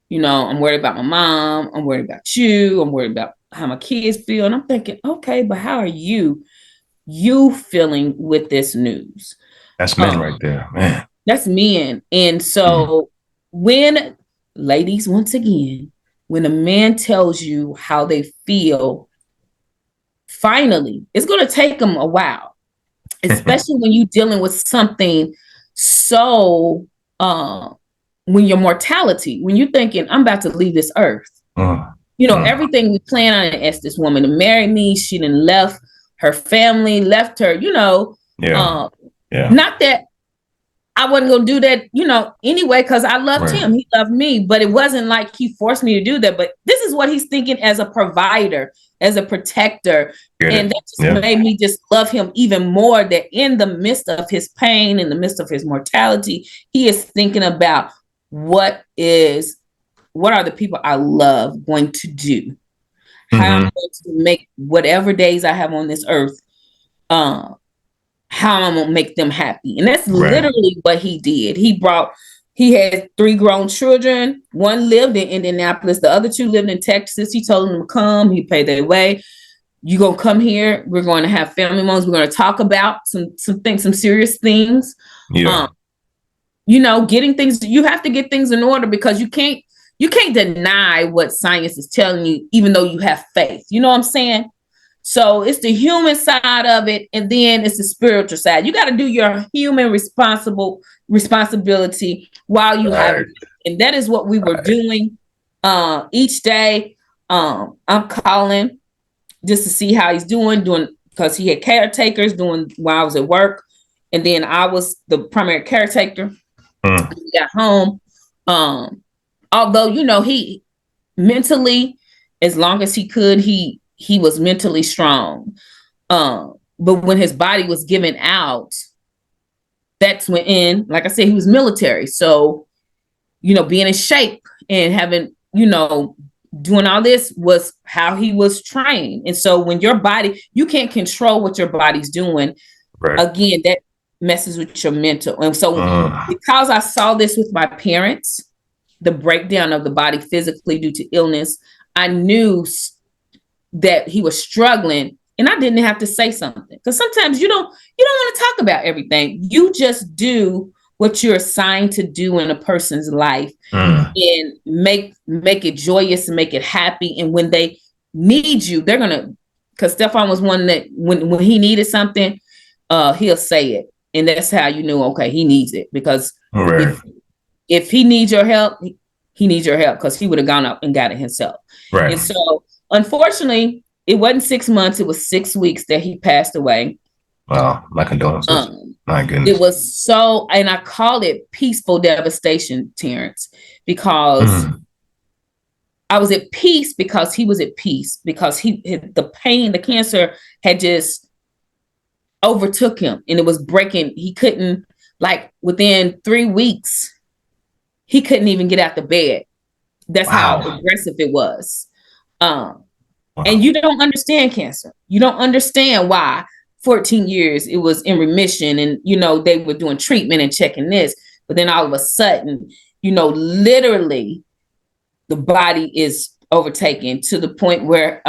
I'm worried about my mom. I'm worried about you. I'm worried about how my kids feel. And I'm thinking, okay, but how are you feeling with this news? That's men right there, man. That's men. And so when, ladies, once again, when a man tells you how they feel, finally, it's going to take them a while, especially when you're dealing with something so, when your mortality, when you're thinking, I'm about to leave this earth. Everything we plan on and asked this woman to marry me. She done left her family, left her, not that I wasn't going to do that, anyway, because I loved him. He loved me, but it wasn't like he forced me to do that. But this is what he's thinking as a provider, as a protector. And that just made me just love him even more, that in the midst of his pain, in the midst of his mortality, he is thinking about what are the people I love going to do? How I'm going to make whatever days I have on this earth, how I'm gonna make them happy. And that's literally what he did. He had 3 grown children. One lived in Indianapolis. The other 2 lived in Texas. He told them to come. He paid their way. You gonna come here. We're going to have family moments. We're going to talk about some things, some serious things. Yeah. Getting things, you have to get things in order, because you can't deny what science is telling you, even though you have faith. You know what I'm saying? So it's the human side of it, and then it's the spiritual side. You got to do your human responsibility while you have it. And that is what we were doing each day. I'm calling just to see how he's doing because he had caretakers doing while I was at work. And then I was the primary caretaker. He got home. Although, he mentally, as long as he could, he was mentally strong. But when his body was given out, that's when, like I said, he was military. So, being in shape and having, doing all this was how he was trained. And so when your body, you can't control what your body's doing. Again, that messes with your mental. And so because I saw this with my parents, the breakdown of the body physically due to illness, I knew that he was struggling, and I didn't have to say something, because sometimes you don't want to talk about everything. You just do what you're assigned to do in a person's life and make it joyous and make it happy. And when they need you, they're gonna. Because Stefan was one that when he needed something, he'll say it, and that's how you knew, okay, he needs it. Because if he needs your help, he needs your help, because he would have gone up and got it himself. And so, unfortunately, it wasn't 6 months; it was 6 weeks that he passed away. Wow, my condolences. My goodness. It was so, and I call it peaceful devastation, Terrence, because I was at peace because he was at peace, because the pain, the cancer had just overtook him, and it was breaking. He couldn't, like, within 3 weeks, he couldn't even get out the bed. That's how aggressive it was. And you don't understand cancer. You don't understand why 14 years it was in remission, and they were doing treatment and checking this, but then all of a sudden, literally the body is overtaken to the point where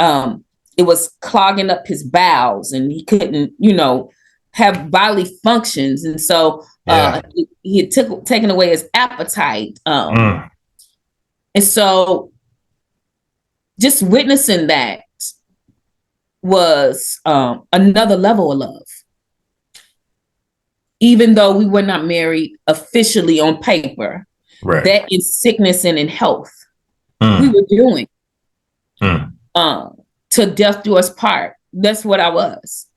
it was clogging up his bowels, and he couldn't have bodily functions. And so he had taken away his appetite. And so just witnessing that was another level of love. Even though we were not married officially on paper, that in sickness and in health, we were doing till death do us part. That's what I was.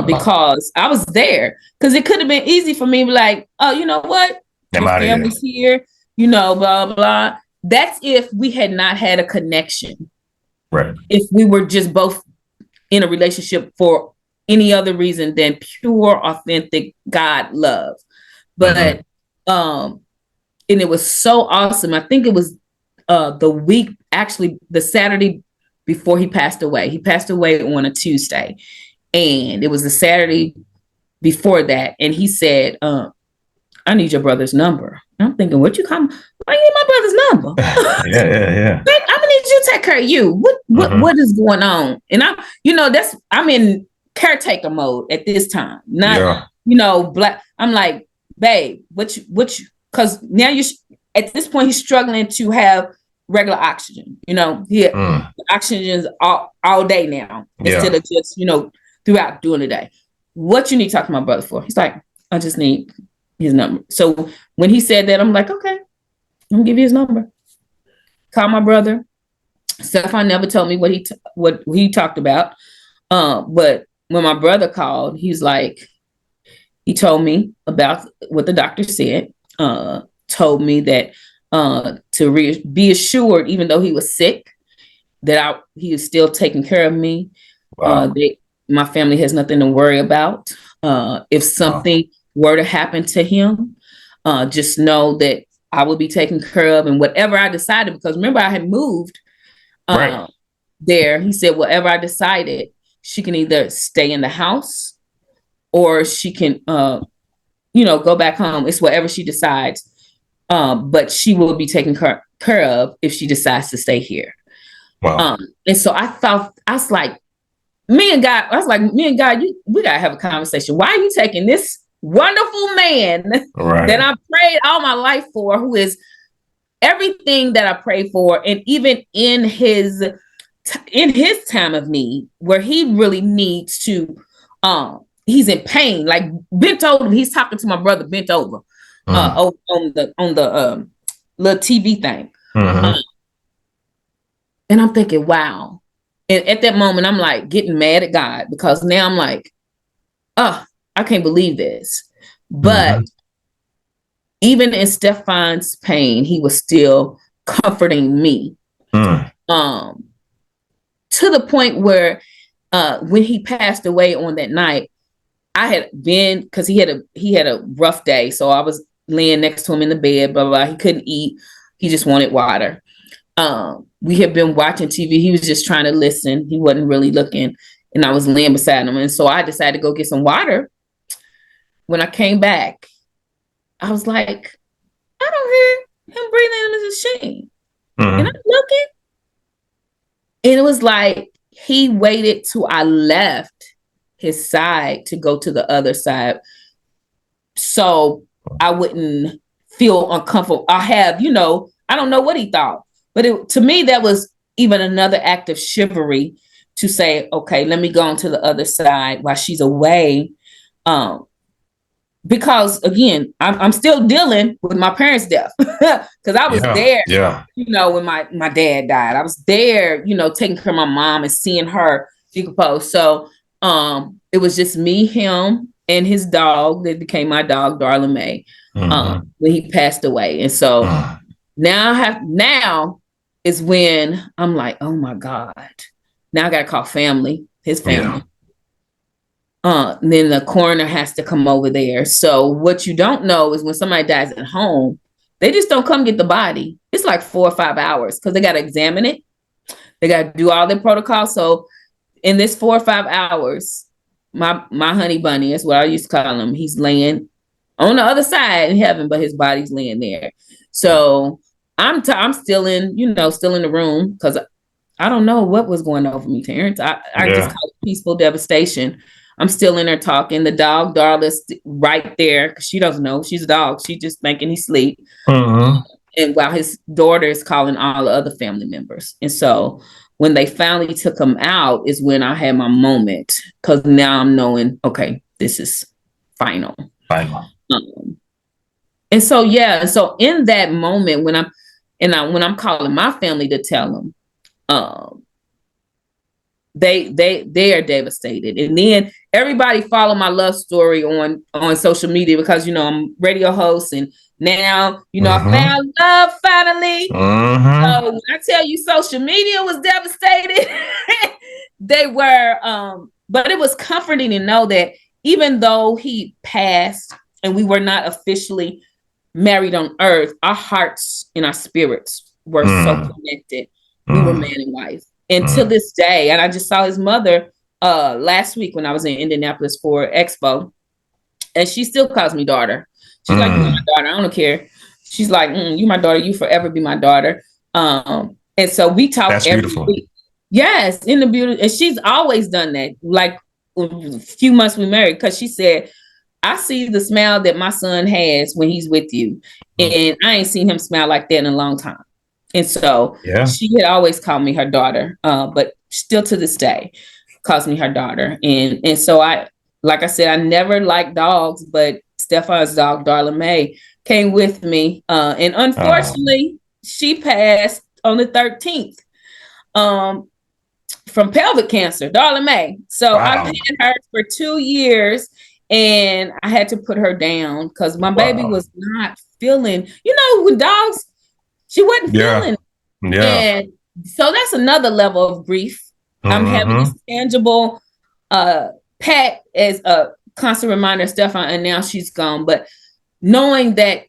Because I was there. Because it could have been easy for me to be like, oh, you know what? Your family's here, blah, blah. That's if we had not had a connection. If we were just both in a relationship for any other reason than pure, authentic God love. But and it was so awesome. I think it was the week, actually the Saturday before he passed away. He passed away on a Tuesday. And it was the Saturday before that. And he said, I need your brother's number. And I'm thinking, what you call me? I need my brother's number. Yeah. I'm gonna need you to take care of you. What is going on? And I'm in caretaker mode at this time. Not black. I'm like, babe, what you because now at this point he's struggling to have regular oxygen. Oxygen's all day now instead of just throughout during the day. What you need to talk to my brother for? He's like, I just need his number. So when he said that, I'm like, okay, I'm gonna give you his number. Call my brother. Stefan never told me what he talked about. But when my brother called, he's like, He told me about what the doctor said, told me that to be assured, even though he was sick, that he was still taking care of me. Wow. My family has nothing to worry about. If something were to happen to him, just know that I will be taken care of, and whatever I decided, because remember I had moved Right. there. He said, whatever I decided, she can either stay in the house or she can, go back home. It's whatever she decides. But she will be taken care of if she decides to stay here. Wow. And so I was like, me and God, we gotta have a conversation. Why are you taking this wonderful man that I prayed all my life for, who is everything that I prayed for, and even in his time of need, where he really needs to, he's in pain, like bent over. He's talking to my brother bent over, over on the little TV thing, and I'm thinking, wow. And at that moment, I'm like getting mad at God, because now I'm like, oh, I can't believe this. But even in Stefan's pain, he was still comforting me. To the point where when he passed away on that night, I had been, because he had a rough day. So I was laying next to him in the bed, blah, blah, blah. He couldn't eat. He just wanted water. We had been watching TV. He was just trying to listen. He wasn't really looking. And I was laying beside him. And so I decided to go get some water. When I came back, I was like, I don't hear him breathing in his machine. And I'm looking. And it was like he waited till I left his side to go to the other side, so I wouldn't feel uncomfortable. I don't know what he thought, but to me, that was even another act of chivalry to say, okay, let me go on to the other side while she's away. Because again, I'm still dealing with my parents' death, because I was there, when my dad died. I was there, taking care of my mom and seeing her decompose. So it was just me, him, and his dog that became my dog, Darla Mae, when he passed away. And so now is when I'm like, oh my God, now I gotta call his family. Then the coroner has to come over there. So what you don't know is when somebody dies at home, they just don't come get the body. It's like 4 or 5 hours, because they got to examine it. They got to do all their protocols. So in this 4 or 5 hours, my honey bunny, is what I used to call him, he's laying on the other side in heaven, but his body's laying there. So I'm still in, still in the room, because I don't know what was going on for me, Terrence. I just call it peaceful devastation. I'm still in there talking. The dog, Darla's right there, because she doesn't know. She's a dog. She just thinking he's asleep. And while his daughter is calling all the other family members. And so when they finally took him out is when I had my moment, because now I'm knowing, okay, this is final. And so, so in that moment, when I'm calling my family to tell them, they are devastated. And then everybody follow my love story on social media, because I'm radio host, and now I found love finally. So when I tell you social media was devastated, they were, but it was comforting to know that even though he passed and we were not officially married on earth, our hearts and our spirits were so connected. We were man and wife. And to this day, and I just saw his mother last week when I was in Indianapolis for Expo, and she still calls me daughter. She's like, you're my daughter. I don't care. She's like, you my daughter. You forever be my daughter. And so we talk every week. Yes, in the beauty. And she's always done that. Like a few months we married, because she said, I see the smile that my son has when he's with you. And I ain't seen him smile like that in a long time. And so she had always called me her daughter, but still to this day calls me her daughter. And so like I said, I never liked dogs, but Stefan's dog, Darla Mae, came with me. And unfortunately, she passed on the 13th from pelvic cancer, Darla Mae. So I've had her for 2 years. And I had to put her down because my baby was not feeling, with dogs, she wasn't feeling. Yeah. And so that's another level of grief. I'm having this tangible pet as a constant reminder of Stefan, and now she's gone. But knowing that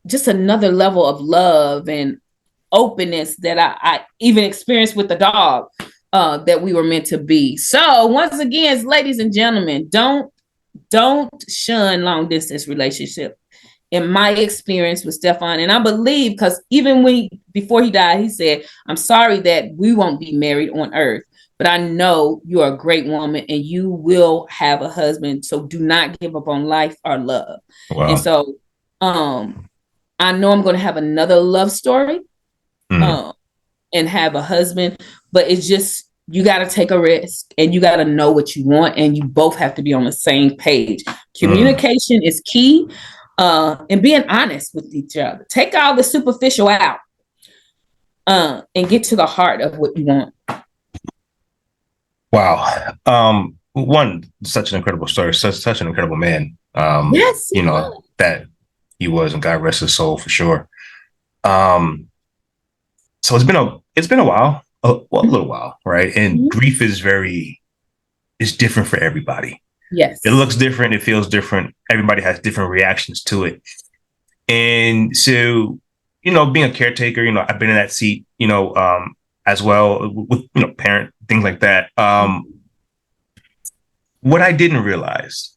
just another level of love and openness that I even experienced with the dog, that we were meant to be. So once again, ladies and gentlemen, don't shun long distance relationship. In my experience with Stefan, and I believe, because even before he died, he said, "I'm sorry that we won't be married on earth, but I know you're a great woman and you will have a husband. So do not give up on life or love." Wow. And so I know I'm going to have another love story and have a husband, but it's just, you got to take a risk and you got to know what you want, and you both have to be on the same page. Communication is key, and being honest with each other. Take all the superficial out, and get to the heart of what you want. Wow. One, such an incredible story, such an incredible man. Yes, that he was, and God rest his soul for sure. So it's been a while, a little while, right? And grief is different for everybody. Yes. It looks different. It feels different. Everybody has different reactions to it. And so, being a caretaker, I've been in that seat, as well with, parent, things like that. What I didn't realize,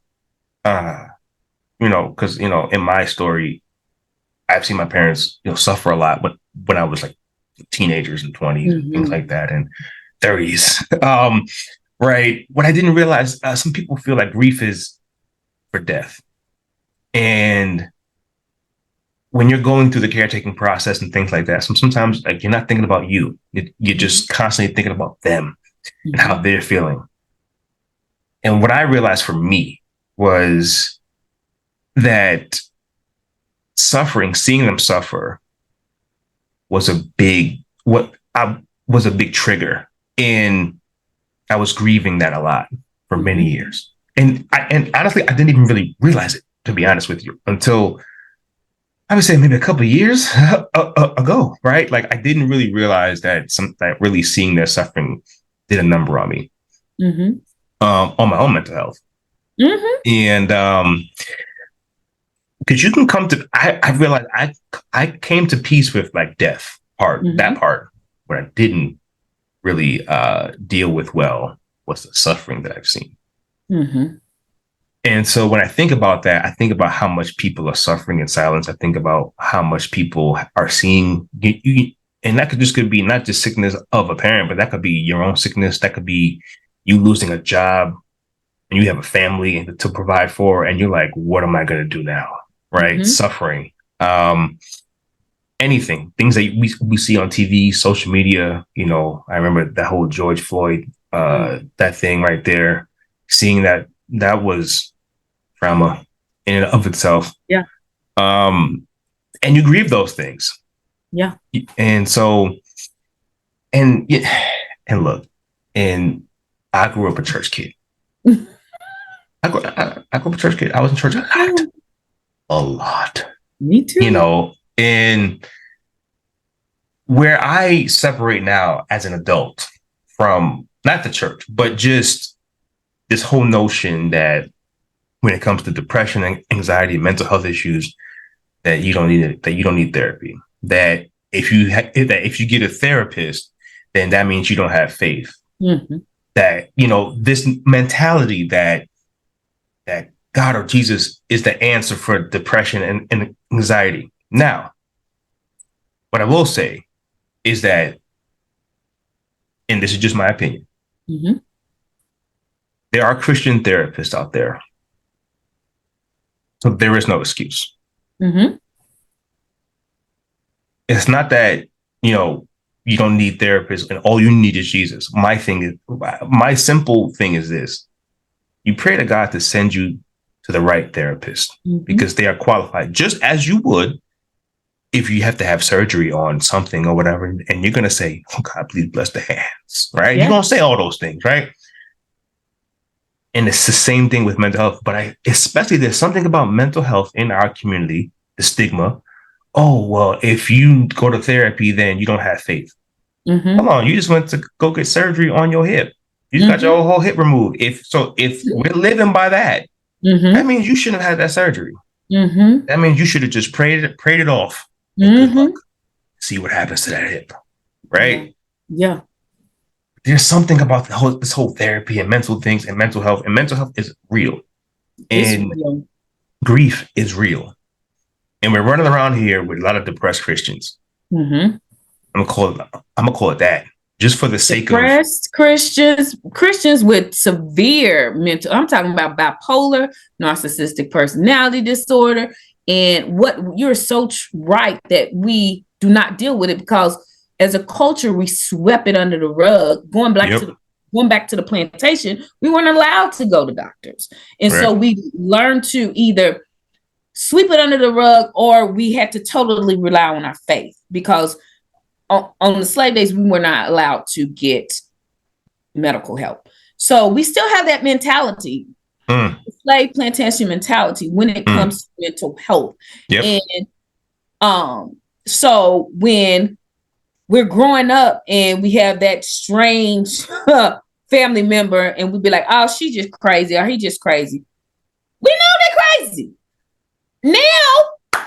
because, in my story, I've seen my parents, suffer a lot, but when I was like teenagers and 20s, things like that, and 30s. Right. What I didn't realize, some people feel like grief is for death. And when you're going through the caretaking process and things like that, sometimes like you're not thinking about you. You're just constantly thinking about them and how they're feeling. And what I realized for me was that seeing them suffer was a big trigger. And I was grieving that a lot for many years. And honestly, I didn't even really realize it, to be honest with you, until I would say maybe a couple of years ago, right? Like I didn't really realize that really seeing their suffering did a number on me, on my own mental health. And because you can come to, I realized I came to peace with like death part, that part where I didn't really deal with well was the suffering that I've seen. And so when I think about that, I think about how much people are suffering in silence. I think about how much people are seeing, and that could be not just sickness of a parent, but that could be your own sickness. That could be you losing a job and you have a family to provide for, and you're like, what am I going to do now? Right? Suffering. Anything, things that we see on TV, social media, I remember that whole George Floyd, that thing right there, seeing that was trauma in and of itself. Yeah. And you grieve those things. Yeah. And so, and look, and I grew up a church kid. I grew up a church kid. I was in church a lot. Me too. And where I separate now as an adult from not the church, but just this whole notion that when it comes to depression and anxiety, mental health issues, that you don't need therapy. That if you get a therapist, then that means you don't have faith. That, this mentality that God or Jesus is the answer for depression and anxiety. Now, what I will say is that, and this is just my opinion, there are Christian therapists out there. So there is no excuse. It's not that, you don't need therapists and all you need is Jesus. My simple thing is this. You pray to God to send you to the right therapist because they are qualified, just as you would if you have to have surgery on something or whatever, and you're going to say, oh God, please bless the hands, right? Yeah. You're going to say all those things, right? And it's the same thing with mental health. But especially there's something about mental health in our community, the stigma. Oh, well, if you go to therapy, then you don't have faith. Mm-hmm. Come on, you just went to go get surgery on your hip. You just got your whole hip removed. If we're living by that, that means you shouldn't have had that surgery. That means you should have just prayed it off. Good luck. See what happens to that hip. Right? Yeah. There's something about this whole therapy and mental things and mental health. And mental health is real. And grief is real. And we're running around here with a lot of depressed Christians. I'm gonna call it that, just for the sake depressed of Christians with severe mental. I'm talking about bipolar, narcissistic personality disorder, and what you're so right that we do not deal with it because as a culture we swept it under the rug. Going back to the plantation, we weren't allowed to go to doctors, and so we learned to either sweep it under the rug or we had to totally rely on our faith because on the slave days, we were not allowed to get medical help. So we still have that mentality, the slave plantation mentality when it comes to mental health. And so when we're growing up and we have that strange family member and we'd be like, oh, she just crazy or he just crazy. We know they're crazy. Now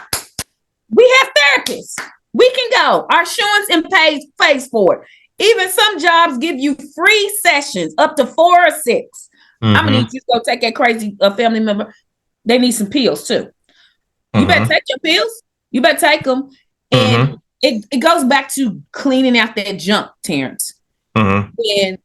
we have therapists. We can go. Our insurance pays for it. Even some jobs give you free sessions, up to 4 or 6. I'm gonna need you to go take that crazy family member. They need some pills too. You better take your pills. You better take them. And it goes back to cleaning out that junk, Terrence. And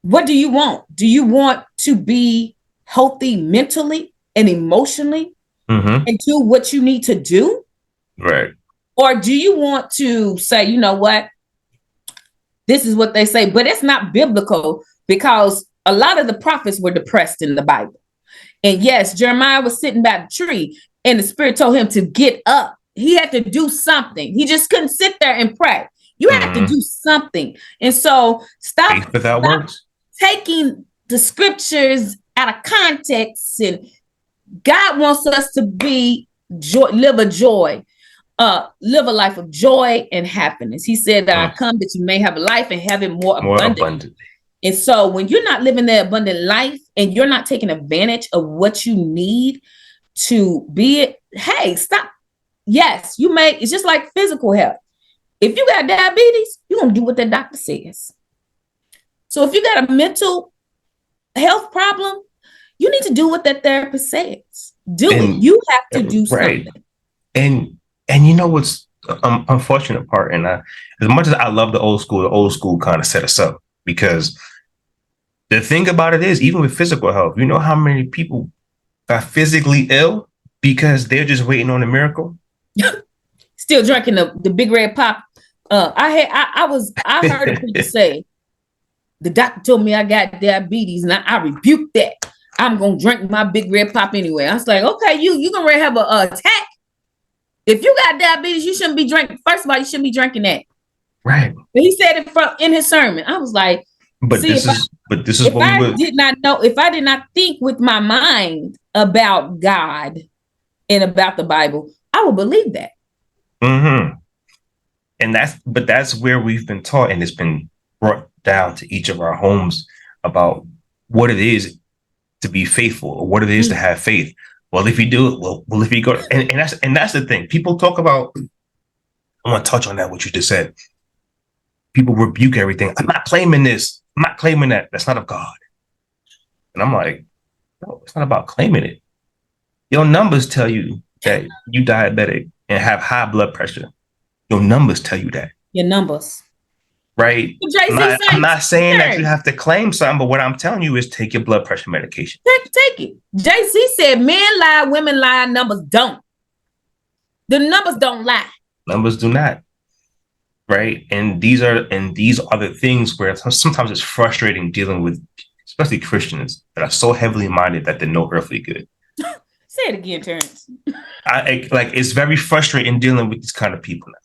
what do you want? Do you want to be healthy mentally and emotionally and do what you need to do? Right. Or do you want to say, you know what? This is what they say, but it's not biblical because a lot of the prophets were depressed in the Bible. And yes, Jeremiah was sitting by the tree and the Spirit told him to get up. He had to do something. He just couldn't sit there and pray. You have to do something. And so stop taking the scriptures out of context. And God wants us to live a life of joy and happiness. He said that I come that you may have life and have it more abundantly. And so when you're not living the abundant life and you're not taking advantage of what you need to be it, hey, stop. Yes, it's just like physical health. If you got diabetes, you're going to do what the doctor says. So if you got a mental health problem, you need to do what that therapist says. You have to do something. And you know what's unfortunate part, and as much as I love the old school kind of set us up because the thing about it is, even with physical health, you know how many people are physically ill because they're just waiting on a miracle. Still drinking the big red pop. I heard a people say, the doctor told me I got diabetes, and I rebuked that. I'm gonna drink my big red pop anyway. I was like, okay, you gonna have a attack. If you got diabetes, you shouldn't be drinking. First of all, you shouldn't be drinking that. Right. But he said it in his sermon. I was like, this is what I did not know, if I did not think with my mind about God and about the Bible, I would believe that. And that's where we've been taught, and it's been brought down to each of our homes about what it is to be faithful or what it is to have faith. Well, if you do it, well, if you go, and that's the thing. People talk about. I want to touch on that. What you just said. People rebuke everything. I'm not claiming this. I'm not claiming that. That's not of God. And I'm like, no, it's not about claiming it. Your numbers tell you that you diabetic and have high blood pressure. Your numbers tell you that. Your numbers. Right. I'm not saying that you have to claim something, but what I'm telling you is take your blood pressure medication. Take it. JC said men lie, women lie, numbers don't. The numbers don't lie. Numbers do not. Right. And these are the things where sometimes it's frustrating dealing with, especially Christians that are so heavily minded that they're no earthly good. Say it again, Terrence. It's very frustrating dealing with these kind of people now.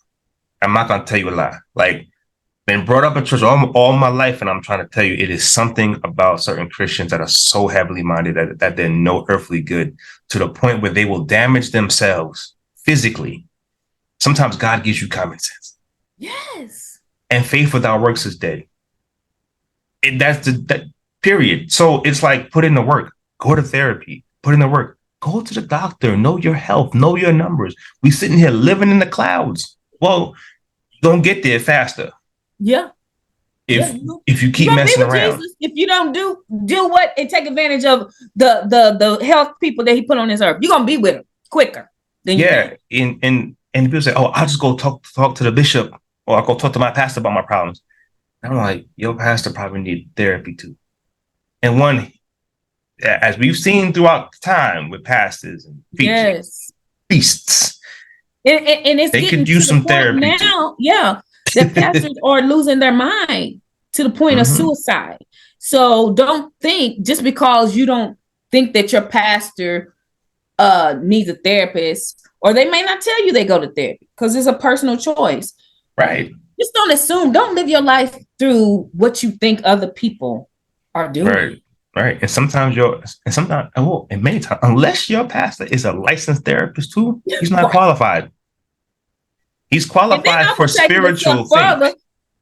I'm not gonna tell you a lie. Like, been brought up in church all my life, and I'm trying to tell you, it is something about certain Christians that are so heavily minded that they're no earthly good, to the point where they will damage themselves physically. Sometimes God gives you common sense. Yes. And faith without works is dead. That's that period. So it's like, put in the work, go to therapy, put in the work, go to the doctor, know your health, know your numbers. We sitting here living in the clouds. Well, don't get there faster. Yeah. If you keep messing around. Jesus if you don't do what and take advantage of the health people that he put on this earth, you're gonna be with him quicker than you think. And people say, oh, I'll just go talk to the bishop, or I'll go talk to my pastor about my problems. I'm like, your pastor probably need therapy too. And one, as we've seen throughout time with pastors and preachers, priests, and it's they could use some therapy now too. Yeah, the pastors are losing their mind to the point of suicide. So don't think, just because you don't think that your pastor needs a therapist, or they may not tell you they go to therapy, because it's a personal choice. Right. Just don't assume. Don't live your life through what you think other people are doing. Right. And sometimes and many times, unless your pastor is a licensed therapist too, he's not qualified. He's qualified for spiritual things.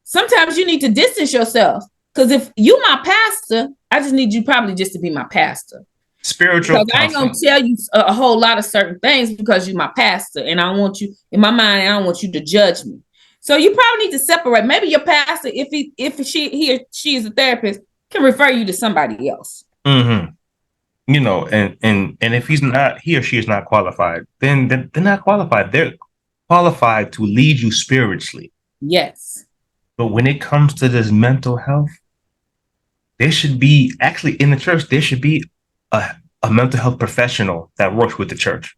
Sometimes you need to distance yourself, because if you my pastor, I just need you probably just to be my pastor. Spiritual because I ain't gonna tell you a whole lot of certain things, because you're my pastor, and I want you in my mind. I don't want you to judge me. So you probably need to separate. Maybe your pastor, if he or she is a therapist, can refer you to somebody else. Mm-hmm. You know, and if he or she is not qualified, then they're not qualified. They're qualified to lead you spiritually. Yes. But when it comes to this mental health, there should be, actually in the church, there should be a mental health professional that works with the church.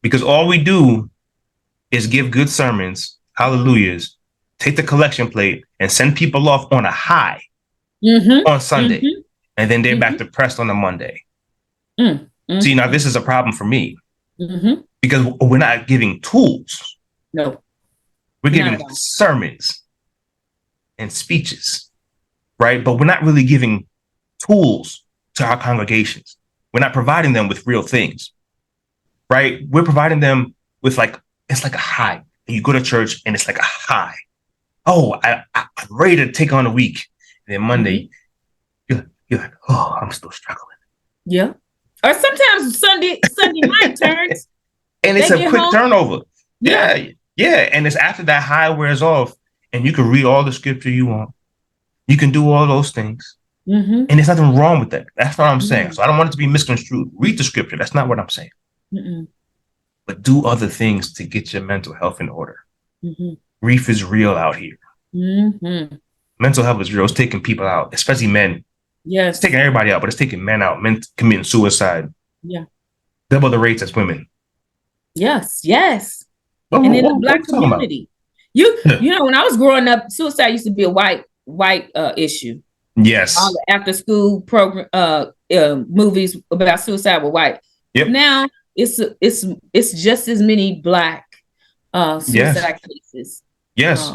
Because all we do is give good sermons, hallelujahs, take the collection plate, and send people off on a high on Sunday. And then they're back depressed on a Monday. See, now this is a problem for me. Because we're not giving tools. No. We're giving sermons and speeches, right? But we're not really giving tools to our congregations. We're not providing them with real things, right? We're providing them with it's like a high. And you go to church and it's like a high. Oh, I'm ready to take on a week. And then Monday, you're like, oh, I'm still struggling. Yeah. Or sometimes Sunday night turns. And it's a quick turnover. Yeah. And it's after that high wears off, and you can read all the scripture you want. You can do all those things. And there's nothing wrong with that. That's what I'm saying. So I don't want it to be misconstrued. Read the scripture. That's not what I'm saying. But do other things to get your mental health in order. Grief is real out here. Mental health is real. It's taking people out, especially men. Yes. It's taking everybody out, but it's taking men out, men committing suicide. Yeah. Double the rates as women. Yes. And in the Black community, you know, when I was growing up, suicide used to be a white issue. Yes. All the after school program movies about suicide were white. Yep. Now it's just as many Black suicide cases. Yes.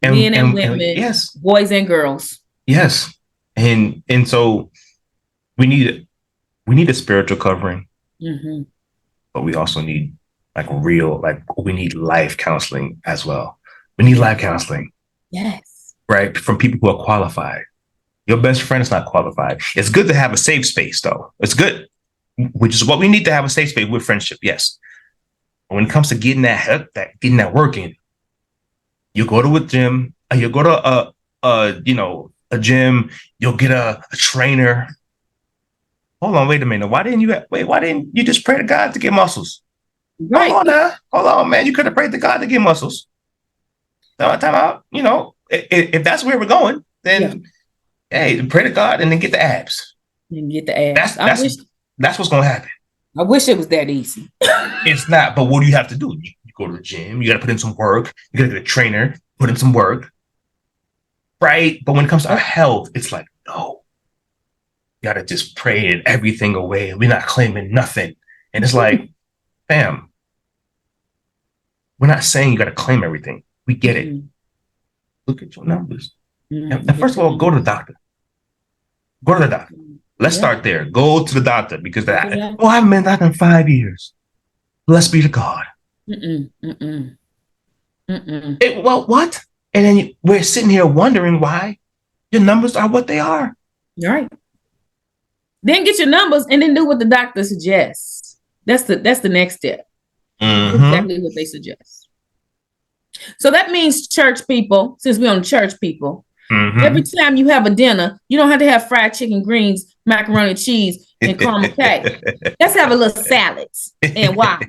Men and women, yes, boys and girls. Yes. And so we need a spiritual covering, but we also need we need life counseling as well. We need life counseling. Yes. Right. From people who are qualified. Your best friend is not qualified. It's good to have a safe space, though. It's good, which is what we need to have, a safe space with friendship. Yes. But when it comes to getting that work in, you go to a gym, you go to a gym, you'll get a trainer. Hold on, wait a minute. Why didn't you just pray to God to get muscles? Right. Hold on, man. You could have prayed to God to get muscles. Time out. You know, if that's where we're going, then hey, pray to God and then get the abs. And get the abs. That's what's gonna happen. I wish it was that easy. It's not, but what do you have to do? You go to the gym, you gotta put in some work, you gotta get a trainer, put in some work. Right? But when it comes to our health, it's like, no. You gotta just pray everything away. We're not claiming nothing. And it's like, fam, we're not saying you gotta claim everything. We get it. Look at your numbers. And first of all, go to the doctor. Go to the doctor. Let's start there. Go to the doctor because I haven't been to the doctor in 5 years. Blessed be to God. Well, what? And then we're sitting here wondering why your numbers are what they are. Right. Then get your numbers and then do what the doctor suggests. That's the next step. Exactly what they suggest. So that means church people, since we're on church people, every time you have a dinner, you don't have to have fried chicken, greens, macaroni and cheese, and caramel cake. Let's have a little salads and why?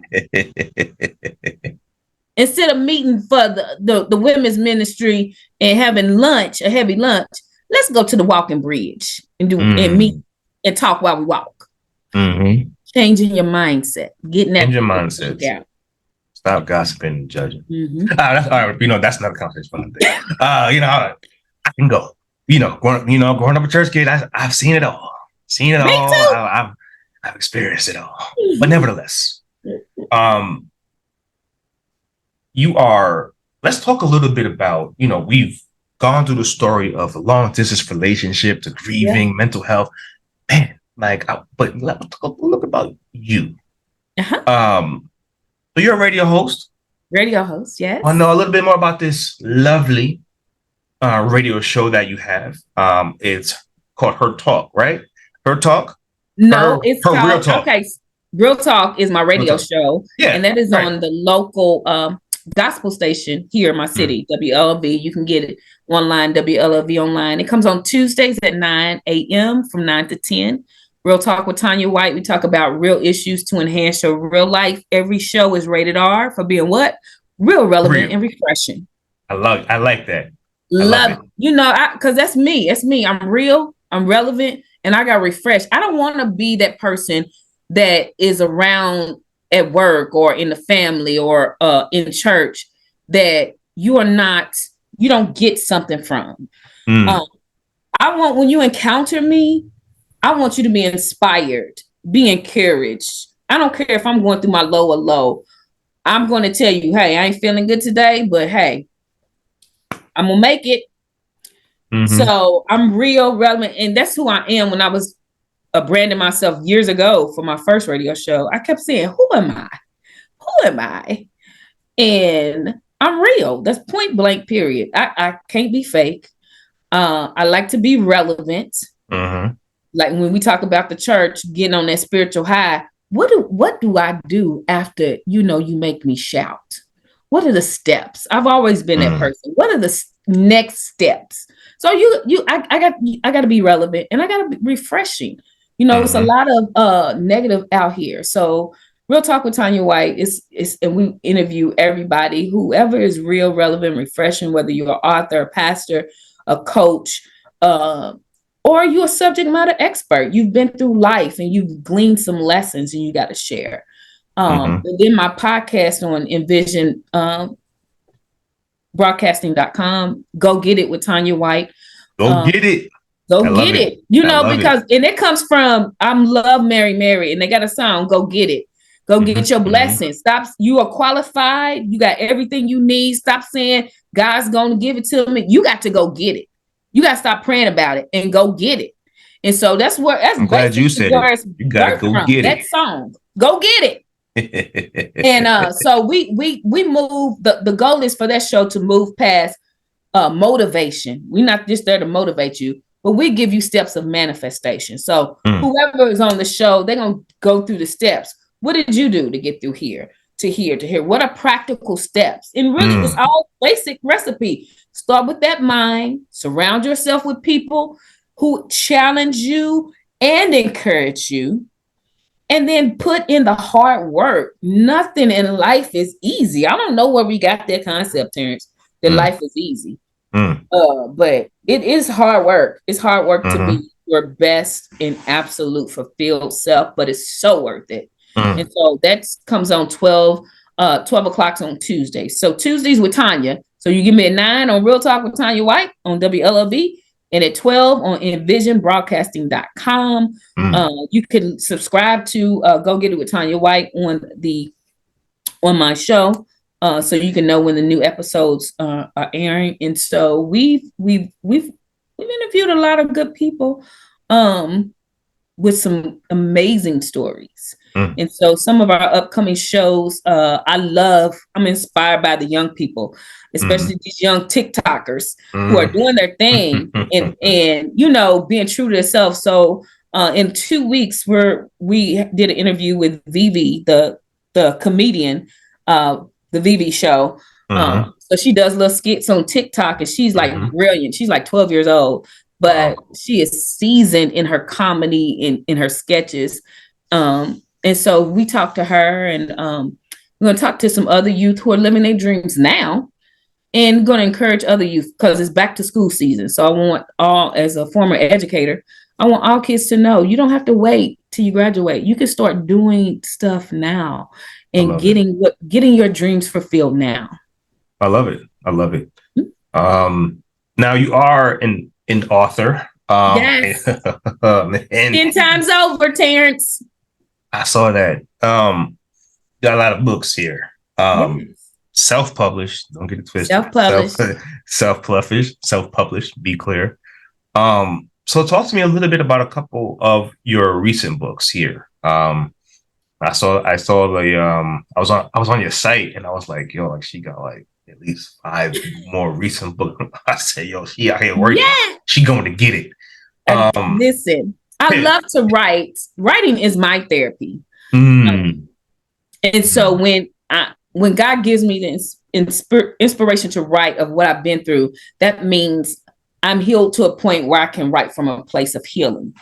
Instead of meeting for the women's ministry and having lunch, a heavy lunch, let's go to the walking bridge and and meet and talk while we walk. Changing your mindset, getting that. Change your mindset. Stop gossiping and judging. That's all right. That's another conversation. I can go. Growing up a church kid, I've seen it all. Seen it all. I've experienced it all. But nevertheless, let's talk a little bit about, we've gone through the story of a long distance relationship to grieving, mental health. Man, but let's talk a little bit about you. So you're a radio host. Radio host, yes. I know a little bit more about this lovely radio show that you have. It's called Her Talk, right? Her Talk? No, it's called Real Talk. Okay, Real Talk is my radio show. Yeah, and that is on the local gospel station here in my city, WLV. You can get it online, WLV online. It comes on Tuesdays at 9 a.m. from 9 to 10. Real Talk with Tanya White. We talk about real issues to enhance your real life. Every show is rated R for being what? Real, relevant, and refreshing. I like that. Love it. Because that's me. It's me. I'm real. I'm relevant, and I got refreshed. I don't want to be that person that is around at work or in the family or in church that you don't get something from. I want, when you encounter me, I want you to be inspired, be encouraged. I don't care if I'm going through my low. I'm going to tell you, hey, I ain't feeling good today, but hey, I'm going to make it. So I'm real, relevant. And that's who I am. When I was branding myself years ago for my first radio show, I kept saying, who am I? Who am I? And I'm real. That's point blank, period. I can't be fake. I like to be relevant. Like when we talk about the church, getting on that spiritual high, what do I do after, you make me shout? What are the steps? I've always been that person. What are the next steps? So I got to be relevant and I got to be refreshing. It's a lot of negative out here. So Real Talk with Tanya White is and we interview everybody, whoever is real, relevant, refreshing, whether you're an author, a pastor, a coach, or you're a subject matter expert. You've been through life and you've gleaned some lessons and you got to share. And then my podcast on Envision broadcasting.com. Go get it with Tanya White. Go get it. Go get it. Because and it comes from I'm Love Mary, and they got a song, Go Get It. Go get your blessings. Stop. You are qualified. You got everything you need. Stop saying God's going to give it to me. You got to go get it. You got to stop praying about it and go get it. And so that's I'm glad you said it. You got to go get it. That song, Go Get It. And so we move. The goal is for that show to move past motivation. We're not just there to motivate you, but we give you steps of manifestation. So whoever is on the show, they're going to go through the steps. What did you do to get through here to here to here? What are practical steps? And really, it's all basic recipe. Start with that mind. Surround yourself with people who challenge you and encourage you. And then put in the hard work. Nothing in life is easy. I don't know where we got that concept, Terrence, that life is easy. But it is hard work. It's hard work to be your best and absolute fulfilled self, but it's so worth it. And so that comes on 12 o'clock on Tuesdays. So Tuesdays with Tanya. So you give me a 9 on Real Talk with Tanya White on WLOV. And at 12 on envisionbroadcasting.com. You can subscribe to Go Get It with Tanya White on my show. so you can know when the new episodes are airing. And so we've interviewed a lot of good people with some amazing stories. And so some of our upcoming shows, I'm inspired by the young people, especially these young TikTokers who are doing their thing and being true to themselves. So in 2 weeks, we did an interview with Vivi, the comedian, the Vivi show. So she does little skits on TikTok, and she's like brilliant. She's like 12 years old, but she is seasoned in her comedy, in her sketches. And so we talked to her, and we're going to talk to some other youth who are living their dreams now, and going to encourage other youth because it's back to school season. So I want as a former educator, I want all kids to know you don't have to wait till you graduate. You can start doing stuff now and getting your dreams fulfilled now. I love it. Now you are an author. Yes. 10 times over, Terrence. I saw that. Got a lot of books here. Self-published. Don't get it twisted. Self-published. Be clear. So talk to me a little bit about a couple of your recent books here. I saw the I was on your site, and I was like, yo, like she got like at least 5 more recent books. I said, yo, she out here working. Yeah. She going to get it. Listen, I love to write. Writing is my therapy. And so when God gives me the inspiration to write of what I've been through, that means I'm healed to a point where I can write from a place of healing.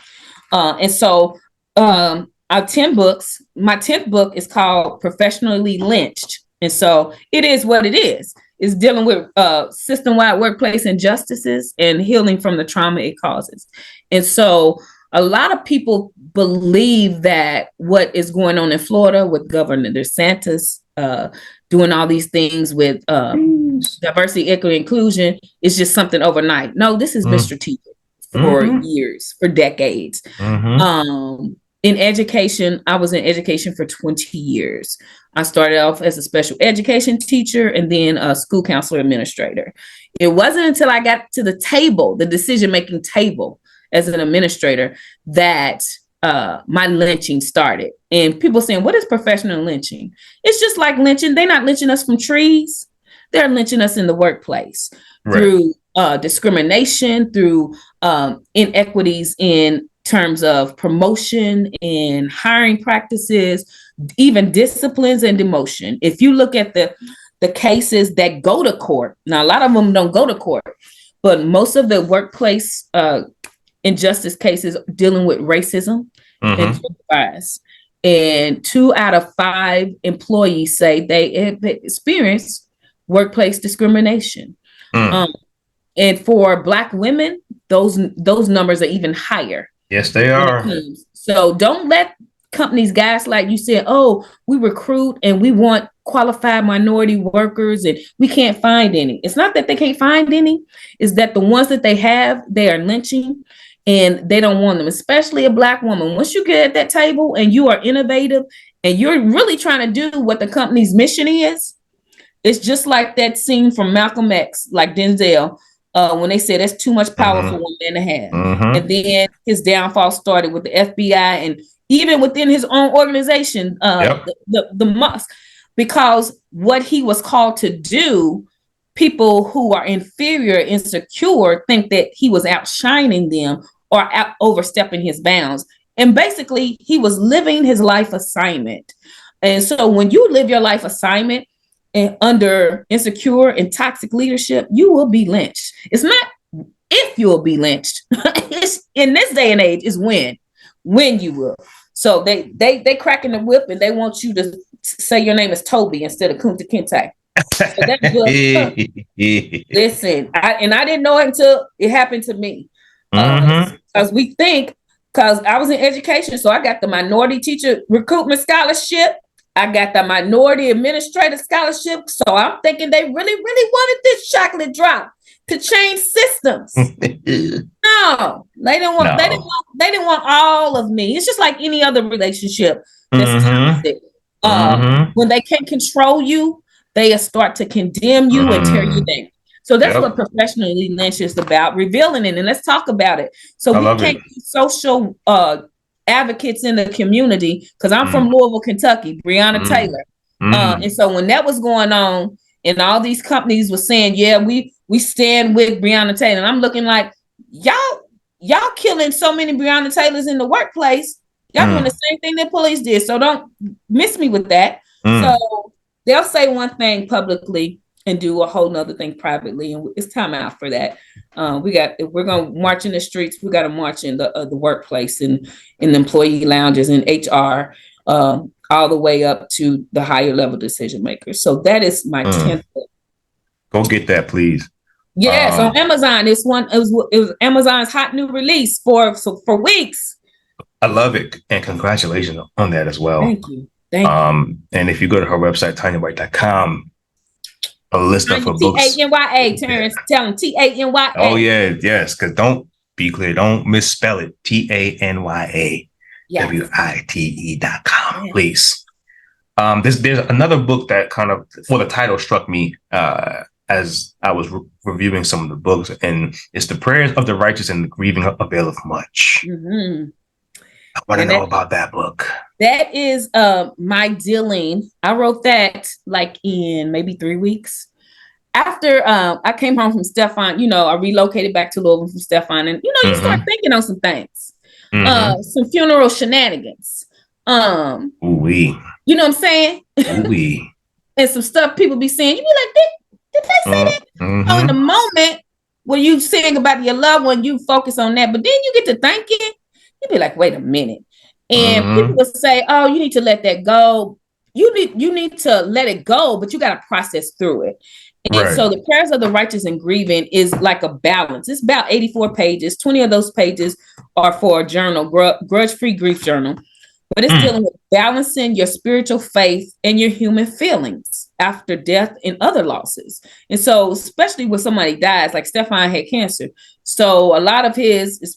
And so our 10 books, my 10th book is called Affectionately Lynched. And so it is what it is. It's dealing with system-wide workplace injustices and healing from the trauma it causes. And so a lot of people believe that what is going on in Florida with Governor DeSantis doing all these things with diversity, equity, inclusion is just something overnight. No, this has been strategic for years, for decades. In education, I was in education for 20 years. I started off as a special education teacher and then a school counselor administrator. It wasn't until I got to the table, the decision-making table as an administrator, that my lynching started. And people saying, what is professional lynching? It's just like lynching. They're not lynching us from trees. They're lynching us in the workplace through discrimination, through inequities in terms of promotion and hiring practices, even disciplines and demotion. If you look at the cases that go to court, now a lot of them don't go to court, but most of the workplace injustice cases dealing with racism and bias. And 2 out of 5 employees say they have experienced workplace discrimination. And for Black women, those numbers are even higher. Yes, they are. So don't let companies gaslight you, say, oh, we recruit and we want qualified minority workers and we can't find any. It's not that they can't find any. It's that the ones that they have, they are lynching and they don't want them, especially a Black woman. Once you get at that table and you are innovative and you're really trying to do what the company's mission is, it's just like that scene from Malcolm X, like Denzel, when they said that's too much power for one man to have. And then his downfall started with the FBI and even within his own organization, the Musk, because what he was called to do, people who are inferior, insecure, think that he was outshining them or out overstepping his bounds. And basically, he was living his life assignment. And so when you live your life assignment and under insecure and toxic leadership, you will be lynched. It's not if you will be lynched. It's, in this day and age, is when you will. So they cracking the whip and they want you to say your name is Toby instead of Kunta Kinte. So that book, listen, I didn't know it until it happened to me. Because we think, because I was in education, so I got the minority teacher recruitment scholarship. I got the minority administrative scholarship. So I'm thinking they really, really wanted this chocolate drop to change systems. No, they didn't want. No. They didn't want all of me. It's just like any other relationship that's toxic. When they can't control you, they start to condemn you and tear you down. So that's what professionally lynch is about, revealing it. And let's talk about it. So we can't be social advocates in the community, because I'm from Louisville, Kentucky, Breonna Taylor. And so when that was going on, and all these companies were saying, yeah, we stand with Breonna Taylor, and I'm looking like, y'all killing so many Breonna Taylors in the workplace. Y'all doing the same thing that police did. So don't miss me with that. So they'll say one thing publicly and do a whole nother thing privately, and it's time out for that. If we're gonna march in the streets, we got to march in the workplace and in the employee lounges and HR, all the way up to the higher level decision makers. So that is my 10th book. Go get that, please. Yes, on Amazon. It was Amazon's hot new release for weeks. I love it, and congratulations on that as well. Thank you. And if you go to her website, TanyaWhite.com, a list of her books. Tanya, Terrence, tell him Tanya. Oh yeah, yes. Because don't be clear, don't misspell it. Tanya WITE.com, please. There's another book that kind of, the title struck me as I was reviewing some of the books, and it's The Prayers of the Righteous and the Grieving Availeth Much. I want to know about that book. That is my dealing. I wrote that like in maybe 3 weeks. After I came home from Stefan, I relocated back to Louisville from Stefan, and you start thinking on some things. Some funeral shenanigans. Ooh-wee. You know what I'm saying? Ooh-wee. And some stuff people be saying, you be like, did they say that? So in the moment when you sing about your loved one, you focus on that, but then you get to thinking, you be like, wait a minute. And people will say, oh, you need to let that go. You need to let it go, but you got to process through it. And so The Prayers of the Righteous and Grieving is like a balance. It's about 84 pages. 20 of those pages are for a journal, grudge-free grief journal. But it's dealing with balancing your spiritual faith and your human feelings after death and other losses. And so, especially when somebody dies, like Stefan had cancer. So a lot of his is,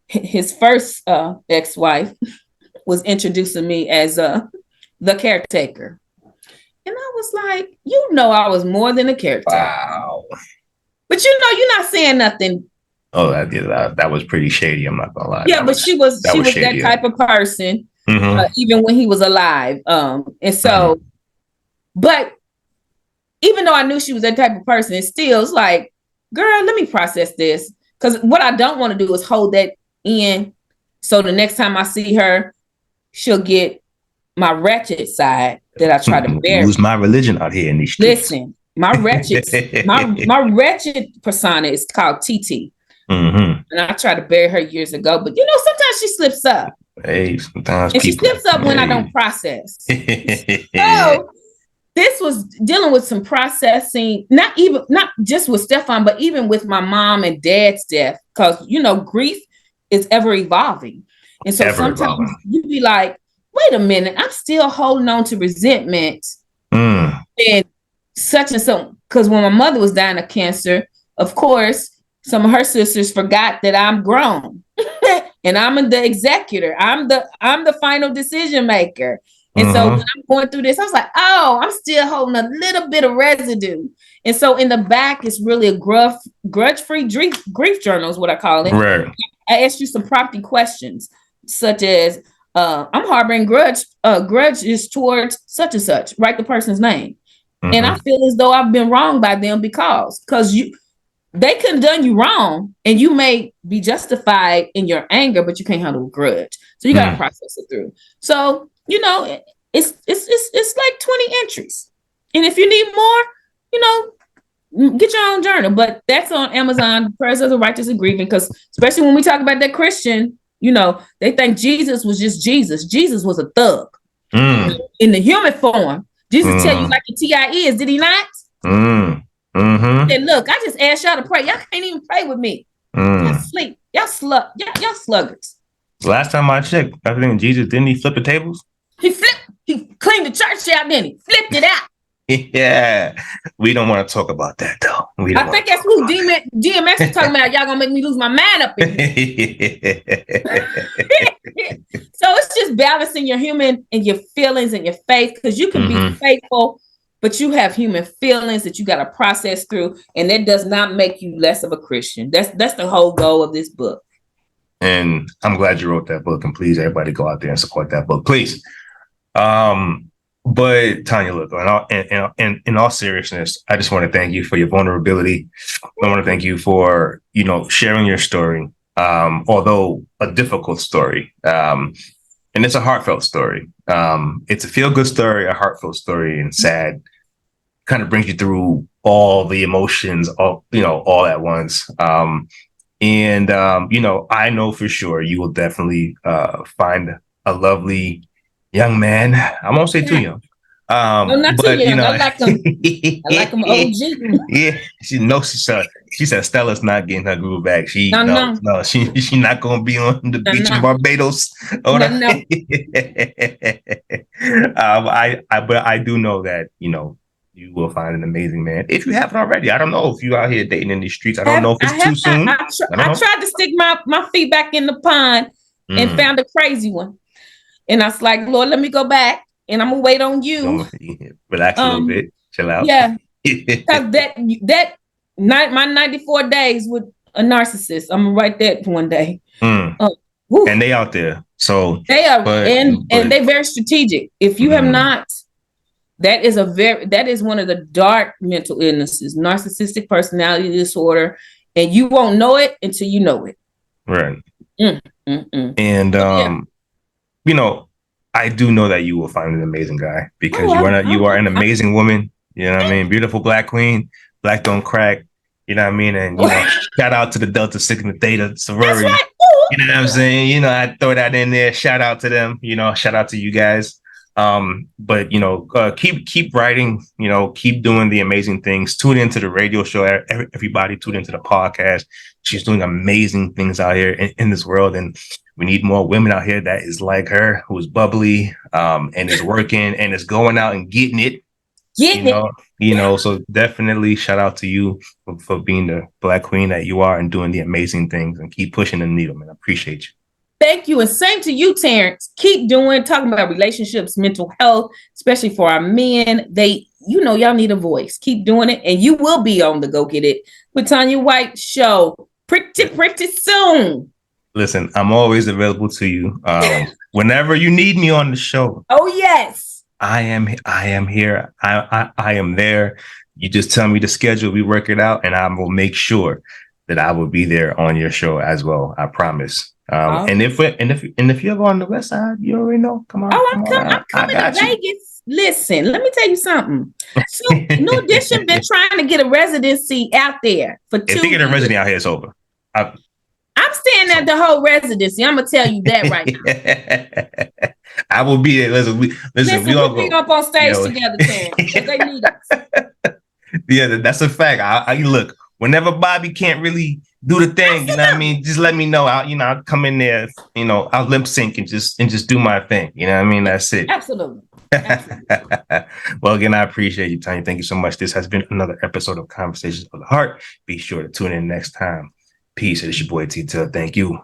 his first ex-wife was introducing me as the caretaker. And I was like, I was more than a caretaker. Wow. But you're not saying nothing. Oh, that was pretty shady. I'm not gonna lie. Yeah, but she was that type of person, even when he was alive. And so, but even though I knew she was that type of person, it's like, girl, let me process this. Because what I don't want to do is hold that in. So the next time I see her, she'll get my wretched side that I try to bear. Lose my religion out here in these streets. Listen, my wretched persona is called TT. And I tried to bury her years ago, but sometimes she slips up. Hey, sometimes she slips up when I don't process. So this was dealing with some processing, not just with Stefan, but even with my mom and dad's death, because grief is ever evolving. And so sometimes you be like, wait a minute, I'm still holding on to resentment and such and so. Because when my mother was dying of cancer, of course, some of her sisters forgot that I'm grown and I'm the executor. I'm the final decision maker. And so when I'm going through this, I was like, oh, I'm still holding a little bit of residue. And so in the back, it's really a grudge-free grief journal is what I call it. Right. I asked you some prompting questions, such as, I'm harboring grudge is towards such and such. Write the person's name. And I feel as though I've been wronged by them because they could have done you wrong and you may be justified in your anger, but you can't handle a grudge. So you got to process it through. So, it's like 20 entries. And if you need more, get your own journal. But that's on Amazon, Prayers of the Righteous and Grieving, because especially when we talk about that Christian, they think Jesus was just Jesus. Jesus was a thug. In the human form. Jesus tell you like the TI is, did he not? And look, I just asked y'all to pray. Y'all can't even pray with me. Y'all sleep. Y'all sluggards. Last time I checked, I think Jesus, didn't he flip the tables? He cleaned the church out, didn't he? Flipped it out. Yeah, we don't want to talk about that though. I think that's who DMX is talking about. Y'all gonna make me lose my mind up in here. So it's just balancing your human and your feelings and your faith, because you can be faithful, but you have human feelings that you got to process through, and that does not make you less of a Christian. That's the whole goal of this book. And I'm glad you wrote that book, and please, everybody go out there and support that book, please. But Tanya, look, in all seriousness, I just want to thank you for your vulnerability. I want to thank you for, sharing your story, although a difficult story. And it's a heartfelt story. It's a feel-good story, a heartfelt story, and sad. Kind of brings you through all the emotions, all at once. I know for sure you will definitely find a lovely young man. I won't say too young. No, not too young. I like him OG. Yeah, she said Stella's not getting her groove back. She's not gonna be on the beach in Barbados. Oh, no. But I do know that you will find an amazing man if you haven't already. I don't know if you out here dating in these streets. I don't know if it's too soon. I tried to stick my feet back in the pond and found a crazy one. And I was like, Lord, let me go back and I'm gonna wait on you. Relax a little bit, chill out. Yeah, because my 94 days with a narcissist. I'm gonna write that one day. And they out there, so they are, and they're very strategic. If you have not, that is one of the dark mental illnesses, narcissistic personality disorder, and you won't know it until you know it. Right. And I do know that you will find an amazing guy, because you are an amazing woman. You know what I mean? Beautiful Black queen, Black don't crack. You know what I mean? And shout out to the Delta Sigma Theta Sorority. Right. You know what I'm saying? I throw that in there. Shout out to them. Shout out to you guys. But keep writing. Keep doing the amazing things. Tune into the radio show. Everybody tune into the podcast. She's doing amazing things out here in this world, and we need more women out here that is like her, who is bubbly, and is working and is going out and getting it. So definitely shout out to you for being the Black queen that you are and doing the amazing things, and keep pushing the needle, man. I appreciate you. Thank you. And same to you, Terrence. Keep talking about relationships, mental health, especially for our men. Y'all need a voice. Keep doing it. And you will be on the Go Get It with Tanya White show pretty soon. Listen, I'm always available to you. Whenever you need me on the show. Oh, yes. I am here. I am there. You just tell me the schedule. We work it out, and I will make sure that I will be there on your show as well. I promise. And if you're ever on the West Side, you already know. Come on. I'm coming to Vegas. Listen, let me tell you something. So New Edition been trying to get a residency out there for 2 years. If they get a residency out here, it's over. I'm staying at the whole residency. I'm gonna tell you that right now. I will be there. Listen, we all go up on stage together, because they need us. Yeah, that's a fact. I look, whenever Bobby can't really do the thing, you know what I mean? Just let me know. I'll come in there, I'll lip sync and just do my thing. You know what I mean? That's it. Absolutely. Well, again, I appreciate you, Tanya. Thank you so much. This has been another episode of Conversations of the Heart. Be sure to tune in next time. Peace. It's your boy T-Till. Thank you.